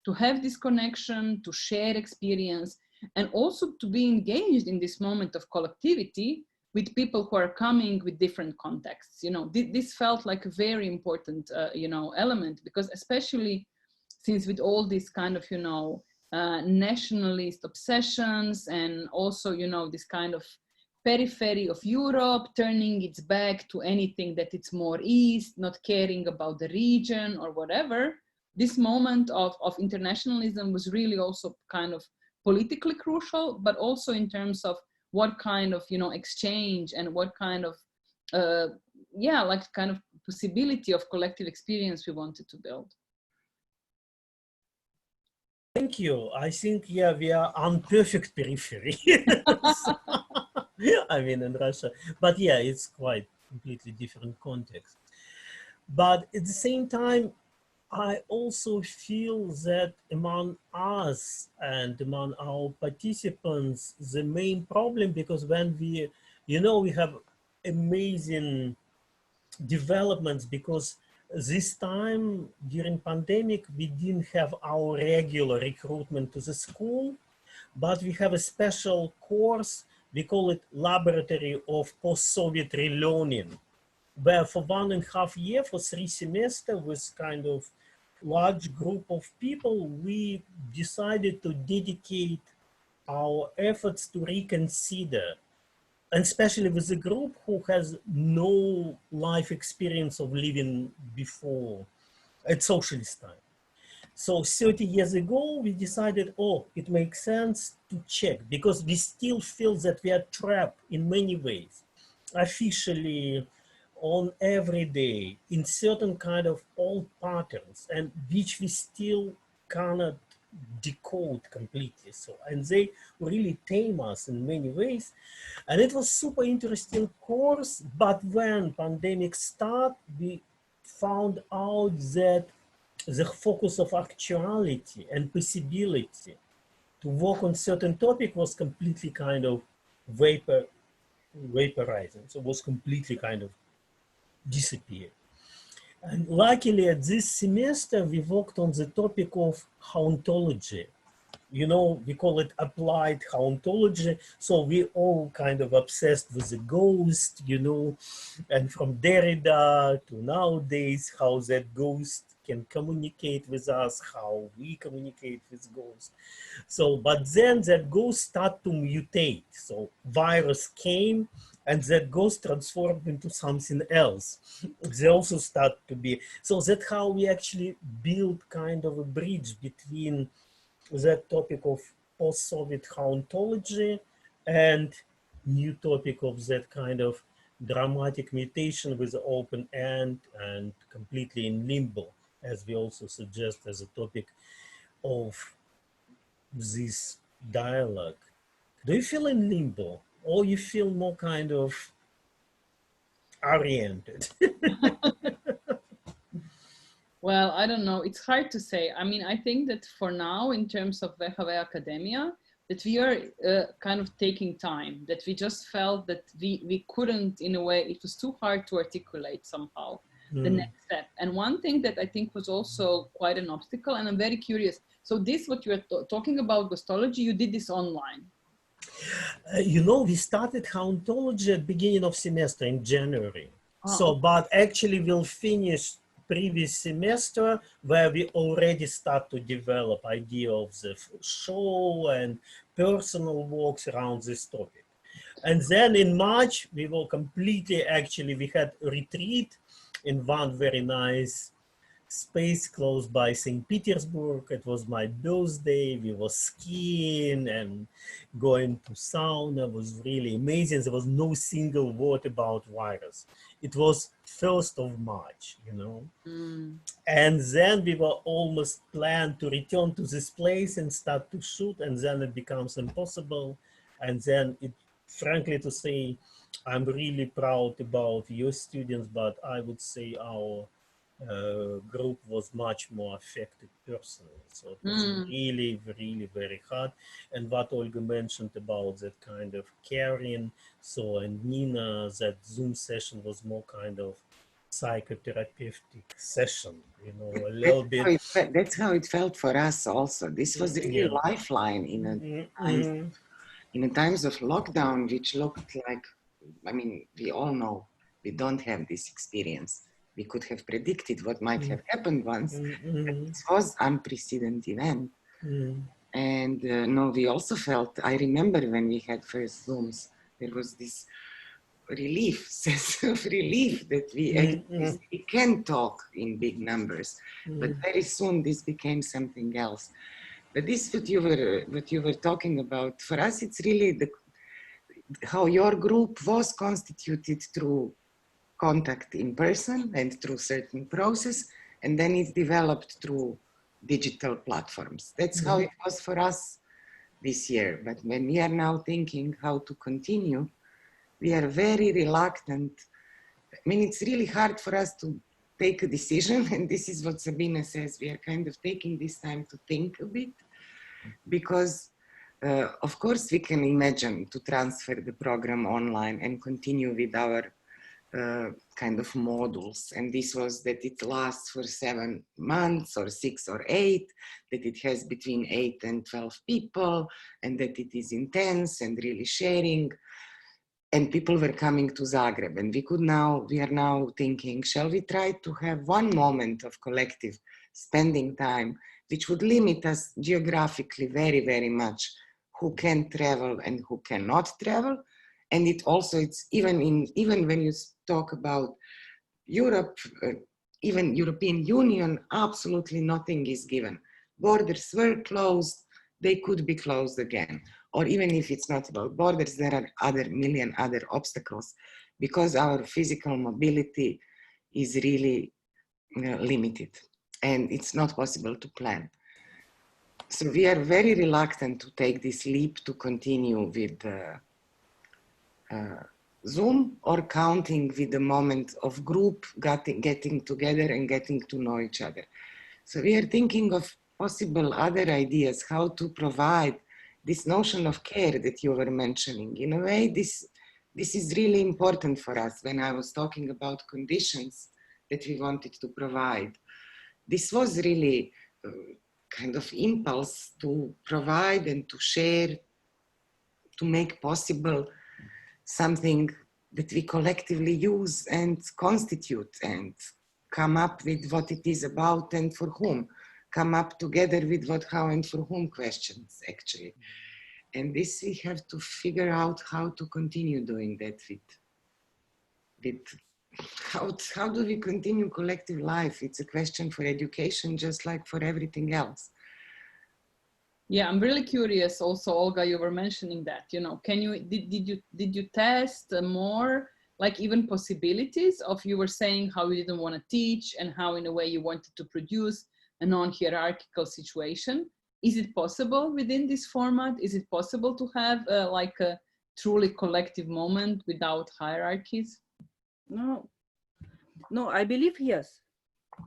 to have this connection, to share experience, and also to be engaged in this moment of collectivity with people who are coming with different contexts. You know, this felt like a very important, you know, element, because especially since with all these kind of, you know, nationalist obsessions, and also, you know, this kind of periphery of Europe, turning its back to anything that it's more east, not caring about the region or whatever, this moment of internationalism was really also kind of politically crucial, but also in terms of what kind of, you know, exchange and what kind of, yeah, like kind of possibility of collective experience we wanted to build. Thank you. I think, yeah, we are on perfect periphery. So, I mean, in Russia, but yeah, it's quite completely different context. But at the same time, I also feel that among us and among our participants, the main problem, because when we, you know, we have amazing developments, because this time during pandemic, we didn't have our regular recruitment to the school, but we have a special course, we call it Laboratory of Post-Soviet Relearning, where for 1.5 years, for 3 semesters, with kind of large group of people, we decided to dedicate our efforts to reconsider, and especially with a group who has no life experience of living before at socialist time. So 30 years ago, we decided, oh, it makes sense to check, because we still feel that we are trapped in many ways, officially, on every day, in certain kind of old patterns, and which we still cannot decode completely. So, and they really tame us in many ways. And it was super interesting course, but when pandemic started, we found out that the focus of actuality and possibility to work on certain topic was completely kind of vaporizing. So it was completely kind of disappeared. And luckily at this semester, we worked on the topic of hauntology. You know, we call it applied hauntology. So we all kind of obsessed with the ghost, you know, and from Derrida to nowadays, how that ghost can communicate with us, how we communicate with ghosts. So, but then that ghost started to mutate. So virus came and that ghost transformed into something else. They also start to be, so that's how we actually build kind of a bridge between that topic of post-Soviet hauntology and new topic of that kind of dramatic mutation with the open end and completely in limbo, as we also suggest as a topic of this dialogue. Do you feel in limbo, or you feel more kind of oriented. Well, I don't know. It's hard to say. I mean, I think that for now, in terms of VHV Akademija, that we are kind of taking time, that we just felt that we couldn't, in a way, it was too hard to articulate somehow the next step. And one thing that I think was also quite an obstacle, and I'm very curious. So this, what you're talking about, Ghostology, you did this online? You know, we started Hauntology at beginning of semester in January. Oh, so, okay. but actually we'll finish previous semester where we already start to develop idea of the show and personal walks around this topic. And then in March, we were completely, actually, we had a retreat in one very nice space close by St. Petersburg. It was my birthday. We were skiing and going to sauna. It was really amazing. There was no single word about virus. It was 1st of March, you know. And then we were almost planned to return to this place and start to shoot, and then it becomes impossible. And then it, frankly to say, I'm really proud about your students, but I would say our group was much more affected personally. So it was really, really very hard. And what Olga mentioned about that kind of caring, so and Nina, that Zoom session was more kind of psychotherapeutic session, you know, a little bit. That's how it felt for us also. This was really a lifeline in a times of lockdown, which looked like, I mean, we all know we don't have this experience. We could have predicted what might have happened once. It was unprecedented event. And no, we also felt, I remember when we had first Zooms, there was this relief, sense of relief that we can talk in big numbers. But very soon this became something else. But this, what you were talking about, for us, it's really how your group was constituted through contact in person and through certain process, and then it's developed through digital platforms. That's how it was for us this year. But when we are now thinking how to continue, we are very reluctant. I mean, it's really hard for us to take a decision, and this is what Sabina says. We are kind of taking this time to think a bit, because of course we can imagine to transfer the program online and continue with our kind of modules, and this was that it lasts for 7 months or 6 or 8, that it has between 8 and 12 people, and that it is intense and really sharing. And people were coming to Zagreb, and we are now thinking, shall we try to have one moment of collective spending time, which would limit us geographically very, very much, who can travel and who cannot travel. And it also, it's even when you talk about Europe, even European Union, absolutely nothing is given. Borders were closed, they could be closed again. Or even if it's not about borders, there are million other obstacles, because our physical mobility is really limited, and it's not possible to plan. So we are very reluctant to take this leap to continue with Zoom, or counting with the moment of group getting together and getting to know each other. So we are thinking of possible other ideas, how to provide this notion of care that you were mentioning. In a way, this is really important for us. When I was talking about conditions that we wanted to provide, this was really kind of impulse to provide and to share, to make possible something that we collectively use and constitute and come up with what it is about and for whom, come up together with what, how, and for whom questions, actually. And this we have to figure out how to continue doing that with how do we continue collective life? It's a question for education, just like for everything else. Yeah, I'm really curious also, Olga, you were mentioning that, you know, did you test more, like even possibilities of, you were saying how you didn't want to teach and how in a way you wanted to produce a non-hierarchical situation. Is it possible within this format? Is it possible to have like a truly collective moment without hierarchies? No, I believe yes.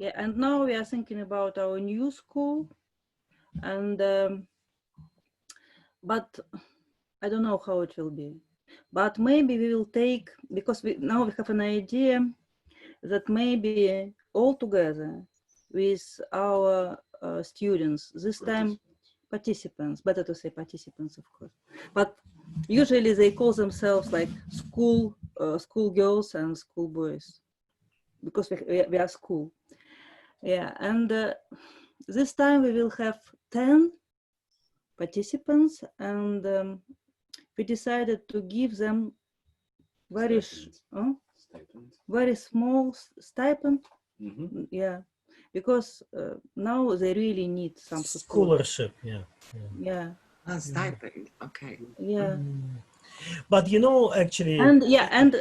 Yeah, and now we are thinking about our new school, and but I don't know how it will be. But maybe we will take, because now we have an idea that maybe all together with our students, this time participants, better to say participants, of course, but usually they call themselves like school girls and school boys, because we are school. Yeah, and this time we will have 10 participants, and we decided to give them very very small stipend. Mm-hmm. Yeah, because now they really need some support. Scholarship, yeah. Yeah. Stipend, okay. Yeah. But you know, actually, And yeah, and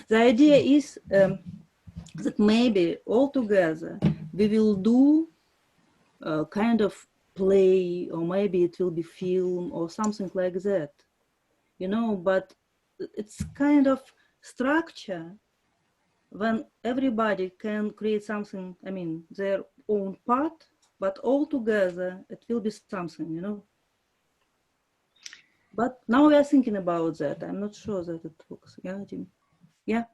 the idea is that maybe all together we will do a kind of play, or maybe it will be film or something like that, you know, but it's kind of structure when everybody can create something, I mean, their own part, but all together it will be something, you know. But now we are thinking about that. I'm not sure that it works. Yeah, Jim. Yeah.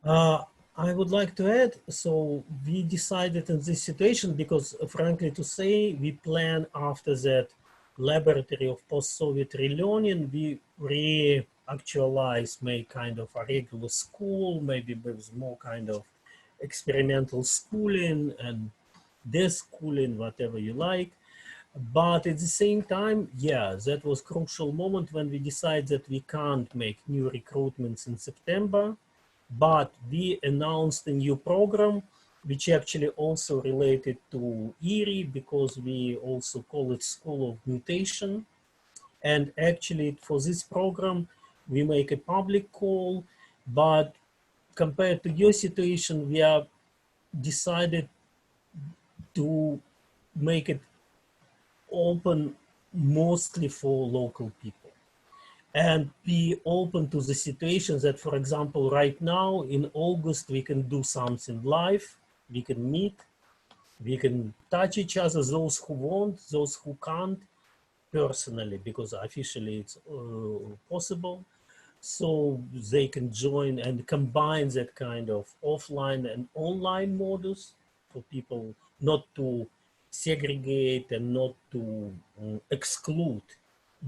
I would like to add, so we decided in this situation because, frankly to say, we plan after that laboratory of post-Soviet relearning, we re-actualize, make kind of a regular school, maybe with more kind of experimental schooling and deschooling, whatever you like. But at the same time, yeah, that was crucial moment when we decided that we can't make new recruitments in September, but we announced a new program, which actually also related to ERI, because we also call it School of Mutation. And actually for this program, we make a public call, but compared to your situation, we are decided to make it open mostly for local people and be open to the situations that, for example, right now in August, we can do something live, we can meet, we can touch each other, those who want, those who can't personally, because officially it's possible. So they can join and combine that kind of offline and online modus for people not to segregate and not to exclude,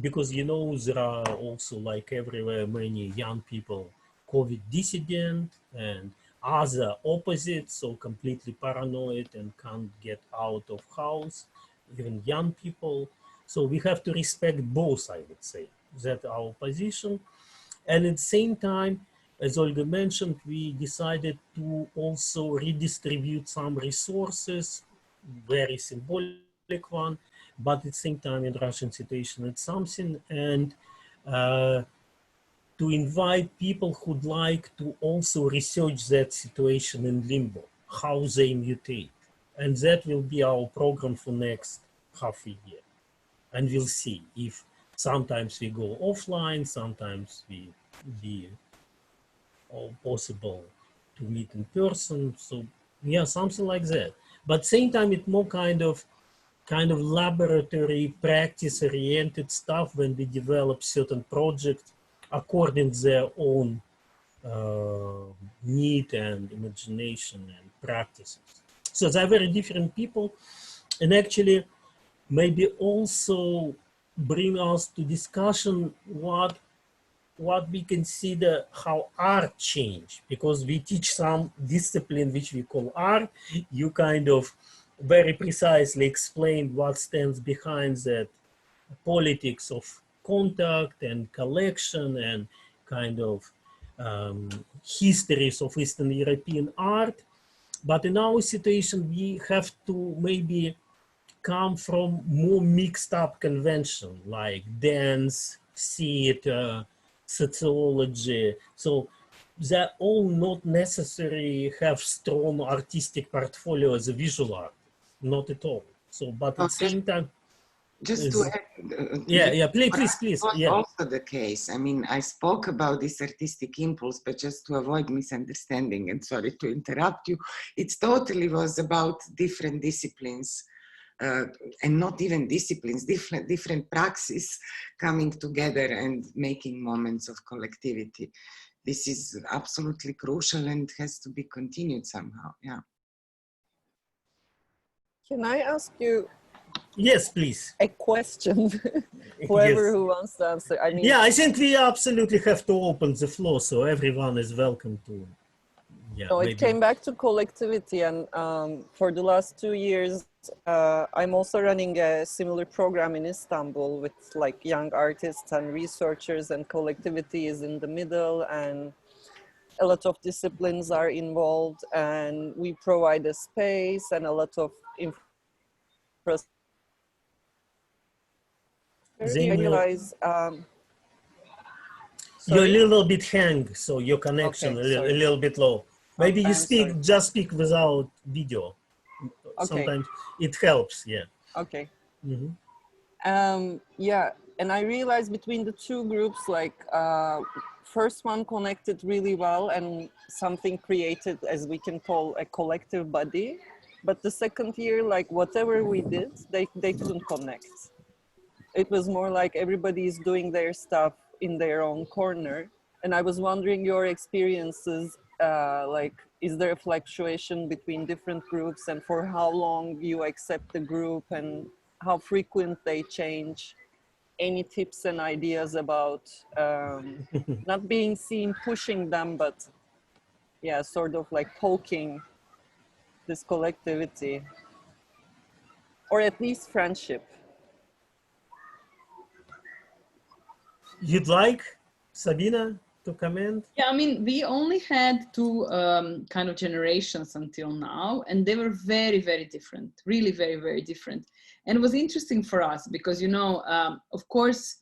because you know there are also, like everywhere, many young people COVID dissident and other opposites, so completely paranoid and can't get out of house, even young people. So we have to respect both, I would say, that our position. And at the same time, as Olga mentioned, we decided to also redistribute some resources, very symbolic one, but at the same time in Russian situation it's something, and to invite people who'd like to also research that situation in limbo, how they mutate. And that will be our program for next half a year. And we'll see if sometimes we go offline, sometimes we be possible to meet in person. So yeah, something like that. But same time, it's more kind of laboratory practice oriented stuff when we develop certain projects according to their own need and imagination and practices. So they're very different people, and actually maybe also bring us to discussion what we consider how art change, because we teach some discipline which we call art. You kind of very precisely explained what stands behind that politics of contact and collection and kind of histories of Eastern European art. But in our situation, we have to maybe come from more mixed up convention like dance, theater, sociology. So they all not necessarily have strong artistic portfolio as a visual artist, not at all. So, but at the same time, Just to add, yeah, please. was Yeah. also the case. I mean, I spoke about this artistic impulse, but just to avoid misunderstanding, and sorry to interrupt you, it totally was about different disciplines, and not even disciplines, different praxis coming together and making moments of collectivity. This is absolutely crucial and has to be continued somehow. Yeah. Can I ask you Yes, please. a question? Whoever Yes. who wants to answer. I mean, Yeah, I think we absolutely have to open the floor, so everyone is welcome to. Yeah, no, it maybe. came back to collectivity, and for the last 2 years, I'm also running a similar program in Istanbul with like young artists and researchers, and collectivity is in the middle, and a lot of disciplines are involved, and we provide a space and a lot of infrastructure. I realize, You're a sorry? little bit hang, so your connection Okay, a little bit low. Maybe Okay, you I'm sorry. just speak without video. Okay. Sometimes it helps, yeah. Okay. Mm-hmm. Yeah, and I realized between the two groups, like first one connected really well and something created, as we can call, a collective body. But the second year, like whatever we did, they couldn't connect. It was more like everybody is doing their stuff in their own corner. And I was wondering your experiences, like, is there a fluctuation between different groups, and for how long you accept the group and how frequent they change? Any tips and ideas about not being seen pushing them, but yeah, sort of like poking this collectivity, or at least friendship. You'd like Sabina to comment? Yeah, I mean, we only had two kind of generations until now, and they were very, very different, really very, very different. And it was interesting for us because, you know, of course,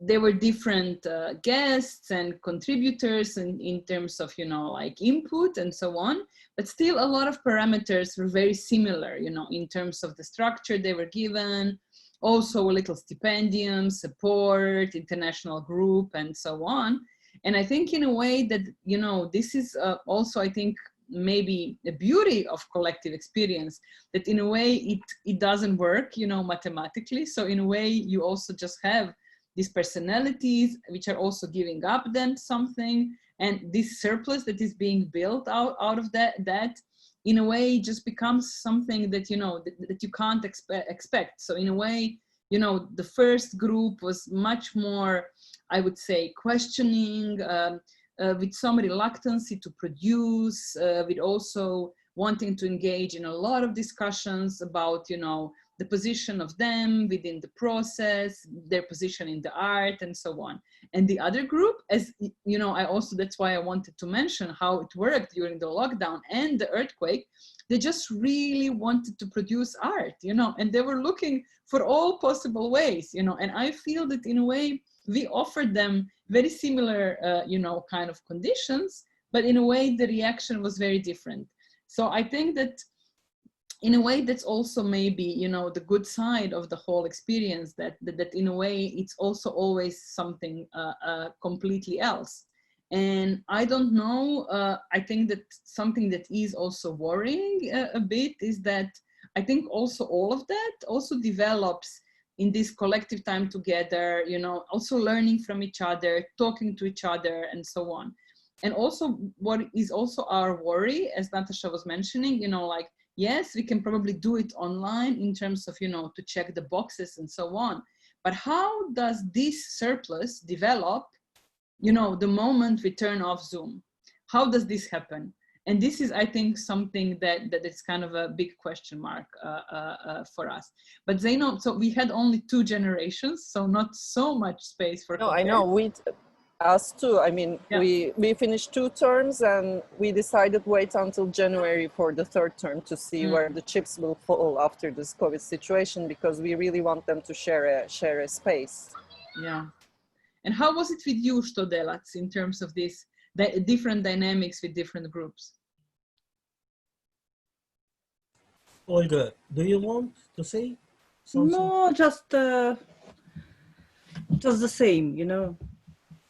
there were different guests and contributors in terms of, you know, like input and so on, but still a lot of parameters were very similar, you know, in terms of the structure they were given, also a little stipendium, support, international group, and so on. And I think in a way that, you know, this is also, I think, maybe the beauty of collective experience, that in a way it doesn't work, you know, mathematically. So in a way you also just have these personalities which are also giving up then something, and this surplus that is being built out of that in a way just becomes something that, you know, that you can't expect. So in a way, you know, the first group was much more, I would say, questioning, with some reluctancy to produce, with also wanting to engage in a lot of discussions about, you know, the position of them within the process, their position in the art, and so on. And the other group, as you know, I also, that's why I wanted to mention how it worked during the lockdown and the earthquake. They just really wanted to produce art, you know, and they were looking for all possible ways, you know, and I feel that in a way we offered them very similar, you know, kind of conditions, but in a way the reaction was very different. So I think that in a way that's also maybe, you know, the good side of the whole experience, that in a way it's also always something completely else. And I don't know, I think that something that is also worrying a bit is that I think also all of that also develops in this collective time together, you know, also learning from each other, talking to each other, and so on. And also what is also our worry, as Natasha was mentioning, you know, like, yes, we can probably do it online in terms of, you know, to check the boxes and so on. But how does this surplus develop, you know, the moment we turn off Zoom? How does this happen? And this is, I think, something that is kind of a big question mark for us. But Zaino, so we had only 2 generations, so not so much space for No, I know, us too. I mean, yeah. we finished 2 terms and we decided wait until January for the 3rd term to see where the chips will fall after this COVID situation, because we really want them to share a space. Yeah. And how was it with you, Stodelac, in terms of this, the different dynamics with different groups? Olga, do you want to say? something? No, just the same, you know.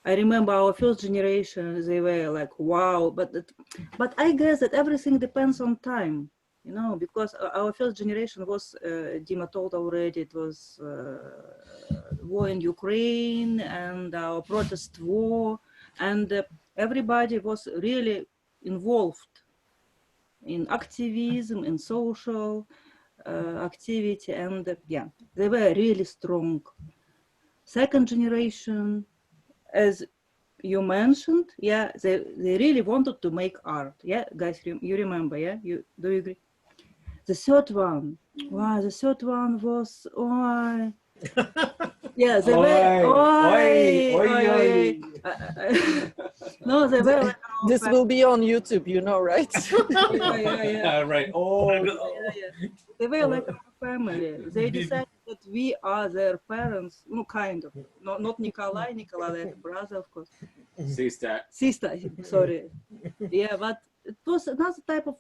I remember our first generation, they were like, wow, but I guess that everything depends on time, you know, because our first generation was, Dima told already, it was war in Ukraine and our protest war, and everybody was really involved in activism, in social activity, and yeah, they were really strong. Second generation, as you mentioned, yeah, they really wanted to make art. Yeah, guys, you remember, yeah? Do you agree? The third one, wow, the third one was, oh, yeah, they were, no, they were like This will be on YouTube, you know, right? yeah. Right. Oh, Yeah. They were like our family. They decided that we are their parents, no, kind of. Not Nikolai, like brother, of course. Sister. Sister, sorry. Yeah, but it was another type of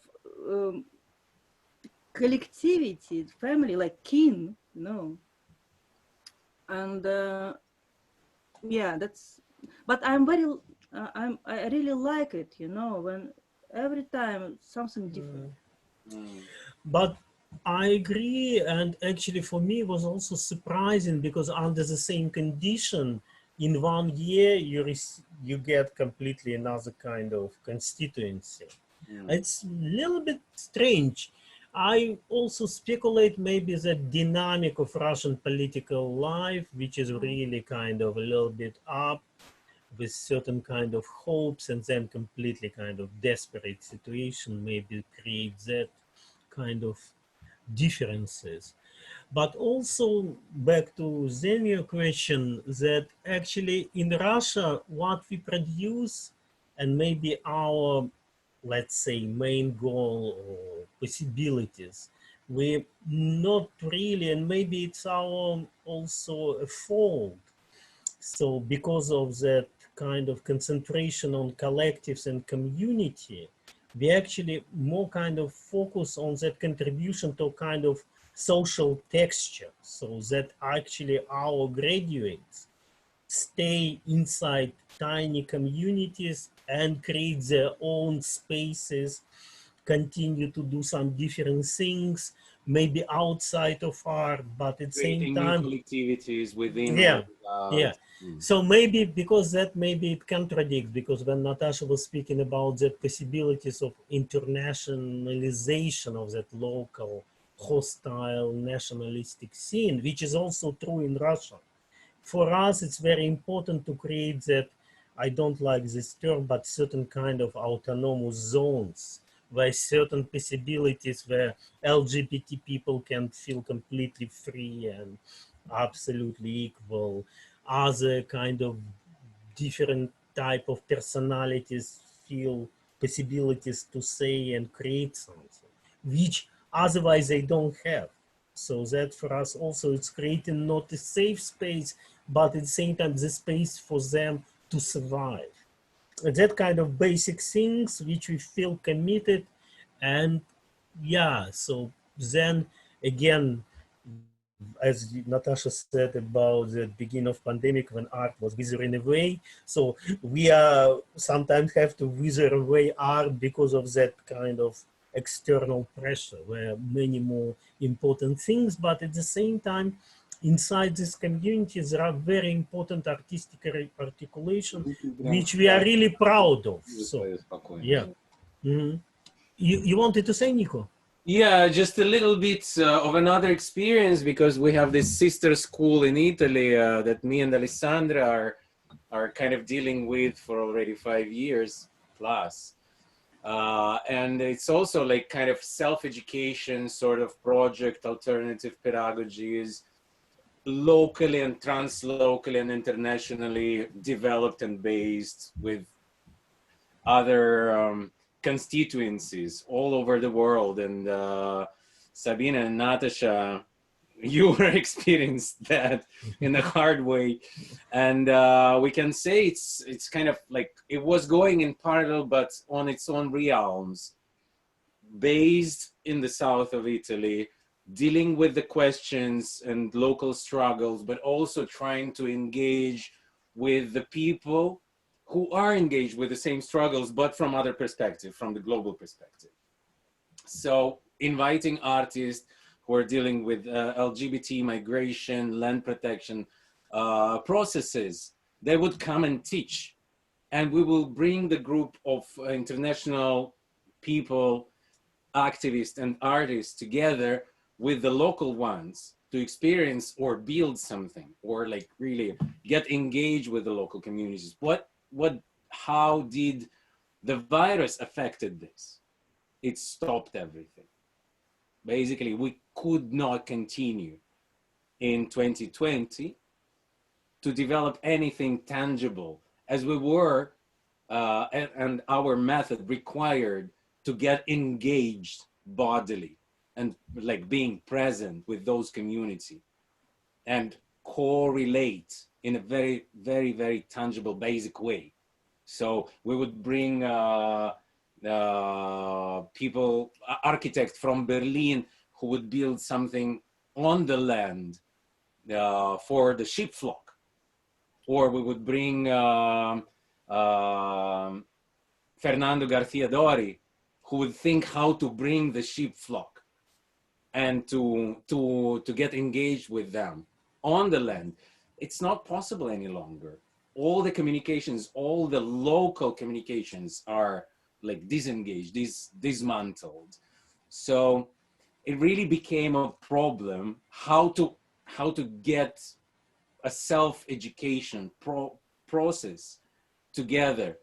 collectivity, family, like kin, you know. And yeah, that's. But I'm very, I really like it, you know, when every time something different. But I agree, and actually for me it was also surprising because under the same condition, in 1 year you get completely another kind of constituency. It's a little bit strange. I also speculate maybe the dynamic of Russian political life, which is really kind of a little bit up with certain kind of hopes and then completely kind of desperate situation maybe creates that kind of differences. But also back to Zenia's question, that actually in Russia, what we produce and maybe our, let's say, main goal or possibilities, we not really, and maybe it's our also a fault. So because of that kind of concentration on collectives and community, we actually more kind of focus on that contribution to kind of social texture, so that actually our graduates stay inside tiny communities and create their own spaces, continue to do some different things, maybe outside of art, but at the same time, new collectivities within. Yeah. So maybe because that maybe it contradicts, because when Natasha was speaking about the possibilities of internationalization of that local hostile nationalistic scene, which is also true in Russia. For us, it's very important to create that, I don't like this term, but certain kind of autonomous zones where certain possibilities where LGBT people can feel completely free and absolutely equal. Other kind of different type of personalities feel possibilities to say and create something, which otherwise they don't have. So that for us also it's creating not a safe space, but at the same time the space for them to survive. And that kind of basic things which we feel committed. And yeah, so then again, as Natasha said about the beginning of pandemic when art was withering away. So we are sometimes have to wither away art because of that kind of external pressure where many more important things, but at the same time, inside this community, there are very important artistic articulation, which we are really proud of. So, yeah. You wanted to say, Nico? Yeah, just a little bit of another experience, because we have this sister school in Italy that me and Alessandra are kind of dealing with for already 5 years plus. And it's also like kind of self-education sort of project, alternative pedagogies, locally and translocally and internationally developed and based with other constituencies all over the world. And Sabina and Natasha, you were experienced that in a hard way. And we can say it's kind of like it was going in parallel, but on its own realms, based in the south of Italy, dealing with the questions and local struggles, but also trying to engage with the people who are engaged with the same struggles, but from other perspective, from the global perspective. So inviting artists who are dealing with LGBT migration, land protection processes, they would come and teach. And we will bring the group of international people, activists and artists together with the local ones to experience or build something, or like really get engaged with the local communities. How did the virus affected this? It stopped everything. Basically, we could not continue in 2020 to develop anything tangible as we were, and our method required to get engaged bodily and like being present with those community and correlate in a very, very, very tangible, basic way. So we would bring people, architects from Berlin who would build something on the land for the sheep flock. Or we would bring Fernando Garcia Dori, who would think how to bring the sheep flock and to get engaged with them on the land. It's not possible any longer. All the communications, all the local communications are like disengaged, dismantled. So it really became a problem how to get a self-education process together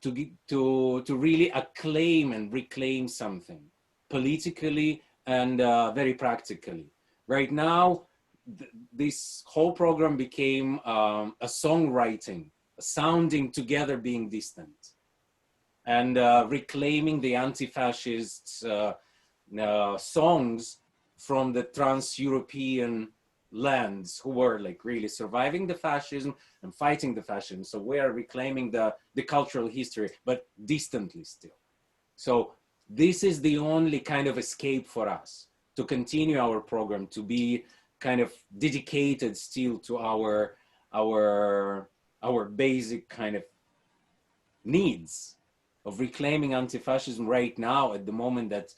to really acclaim and reclaim something politically and very practically. Right now, this whole program became a songwriting, a sounding together being distant, and reclaiming the anti-fascist songs from the trans-European lands who were like really surviving the fascism and fighting the fascism. So we are reclaiming the cultural history, but distantly still. So this is the only kind of escape for us to continue our program, to be kind of dedicated still to our basic kind of needs of reclaiming anti-fascism right now at the moment that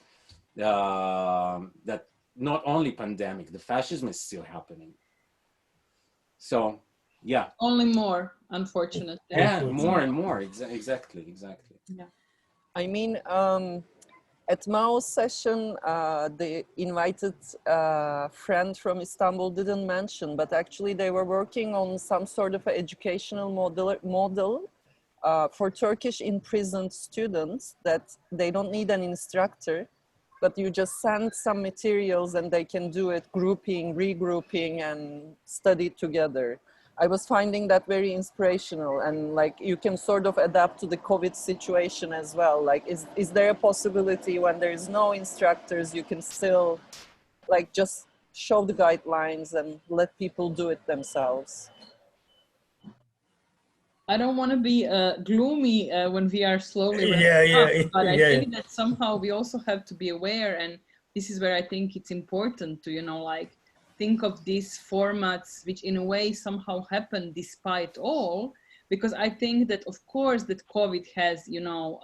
that not only pandemic, the fascism is still happening. So yeah, only more, unfortunately. Yeah, more and more. Exactly. Yeah. I mean, at Mao's session, the invited friend from Istanbul didn't mention, but actually they were working on some sort of an educational model for Turkish imprisoned students, that they don't need an instructor, but you just send some materials and they can do it grouping, regrouping, and study together. I was finding that very inspirational, and like you can sort of adapt to the COVID situation as well. Like, is there a possibility when there is no instructors, you can still like just show the guidelines and let people do it themselves? I don't want to be gloomy when we are slowly Yeah, but I think that somehow we also have to be aware, and this is where I think it's important to, you know, like think of these formats which in a way somehow happen despite all, because I think that of course that COVID has, you know,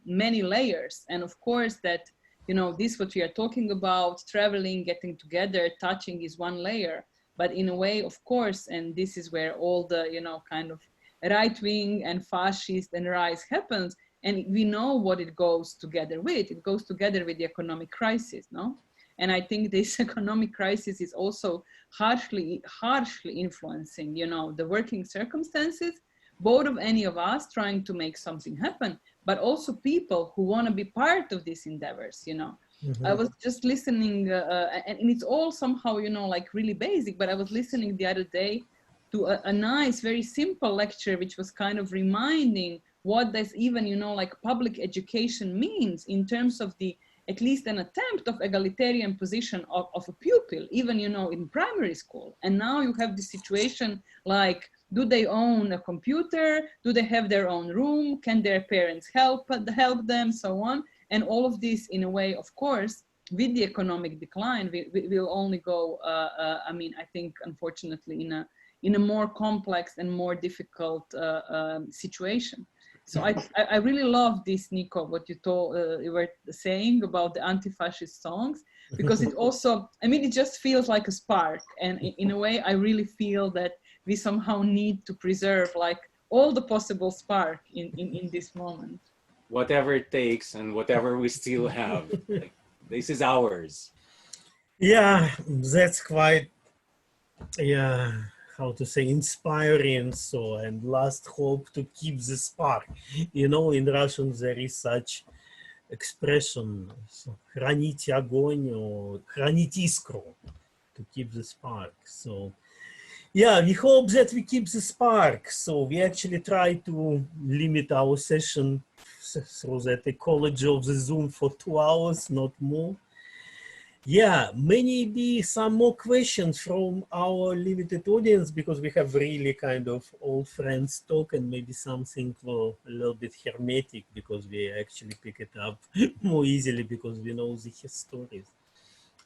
many layers, and of course that, you know, this what we are talking about, traveling, getting together, touching is one layer, but in a way, of course, and this is where all the, you know, kind of right wing and fascist and rise happens, and we know what it goes together with. It goes together with the economic crisis, no? And I think this economic crisis is also harshly influencing, you know, the working circumstances, both of any of us trying to make something happen, but also people who want to be part of these endeavors, you know. Mm-hmm. I was just listening, and it's all somehow, you know, like really basic, but I was listening the other day to a nice, very simple lecture, which was kind of reminding what does even, you know, like public education means in terms of the, at least an attempt of egalitarian position of a pupil, even, you know, in primary school. And now you have the situation like, do they own a computer? Do they have their own room? Can their parents help them? So on. And all of this in a way, of course, with the economic decline, we will only go, I mean, I think, unfortunately, in a more complex and more difficult situation. So I really love this, Nico, what you were saying about the anti-fascist songs, because it also, I mean, it just feels like a spark. And in a way, I really feel that we somehow need to preserve like all the possible spark in this moment. Whatever it takes and whatever we still have, like, this is ours. Yeah, that's quite, yeah, how to say, inspiring. So, and last hope to keep the spark. You know, in Russian there is such expression, so, хранить огонь or хранить искру, to keep the spark. So, yeah, we hope that we keep the spark. So we actually try to limit our session through that ecology of the Zoom for 2 hours, not more. Yeah, maybe some more questions from our limited audience, because we have really kind of old friends talk, and maybe something a little bit hermetic, because we actually pick it up more easily because we know the stories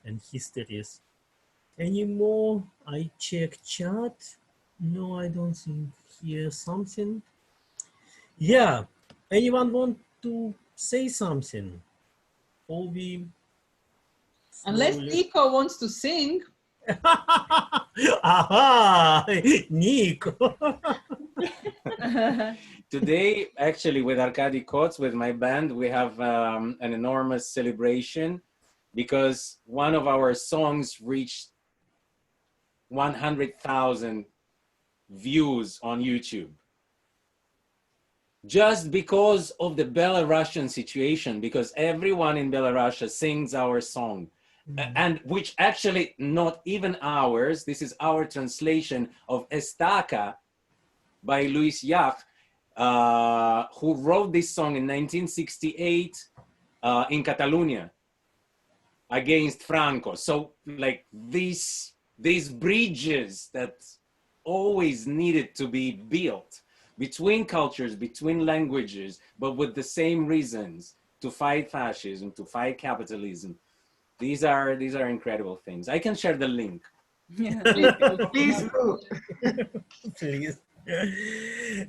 and histories. Any more? I check chat. No, I don't think here something. Yeah, anyone want to say something? Or we Unless Nico wants to sing. Aha, Nico. Today, actually, with Arkady Kots, with my band, we have an enormous celebration because one of our songs reached 100,000 views on YouTube. Just because of the Belarusian situation, because everyone in Belarus sings our song. And which actually not even ours, this is our translation of Estaca by Luis Llach, who wrote this song in 1968 in Catalonia against Franco. So like these bridges that always needed to be built between cultures, between languages, but with the same reasons, to fight fascism, to fight capitalism. These are incredible things. I can share the link. Yeah. Please do. Please.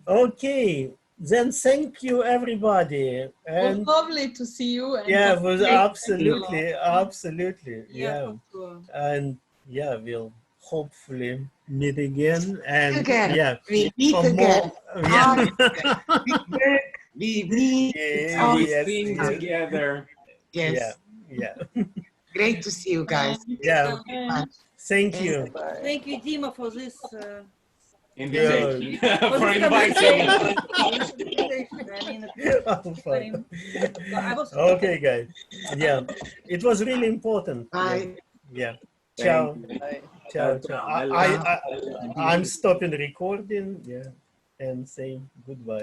Okay, then thank you everybody. It was lovely to see you. And yeah, it was absolutely, absolutely. Yeah. And yeah, we'll hopefully meet again. And Again. yeah, We meet again. Yeah. We meet. Yeah, We yes, sing yes. together. Yes. Yeah. Great to see you guys. Yeah. Thank you. Thank you, Dima, for this. Invitation. Yeah. For inviting us. Okay, guys. Yeah, it was really important. Bye. Yeah. Ciao. Ciao. Ciao. I'm stopping recording. Yeah, and saying goodbye.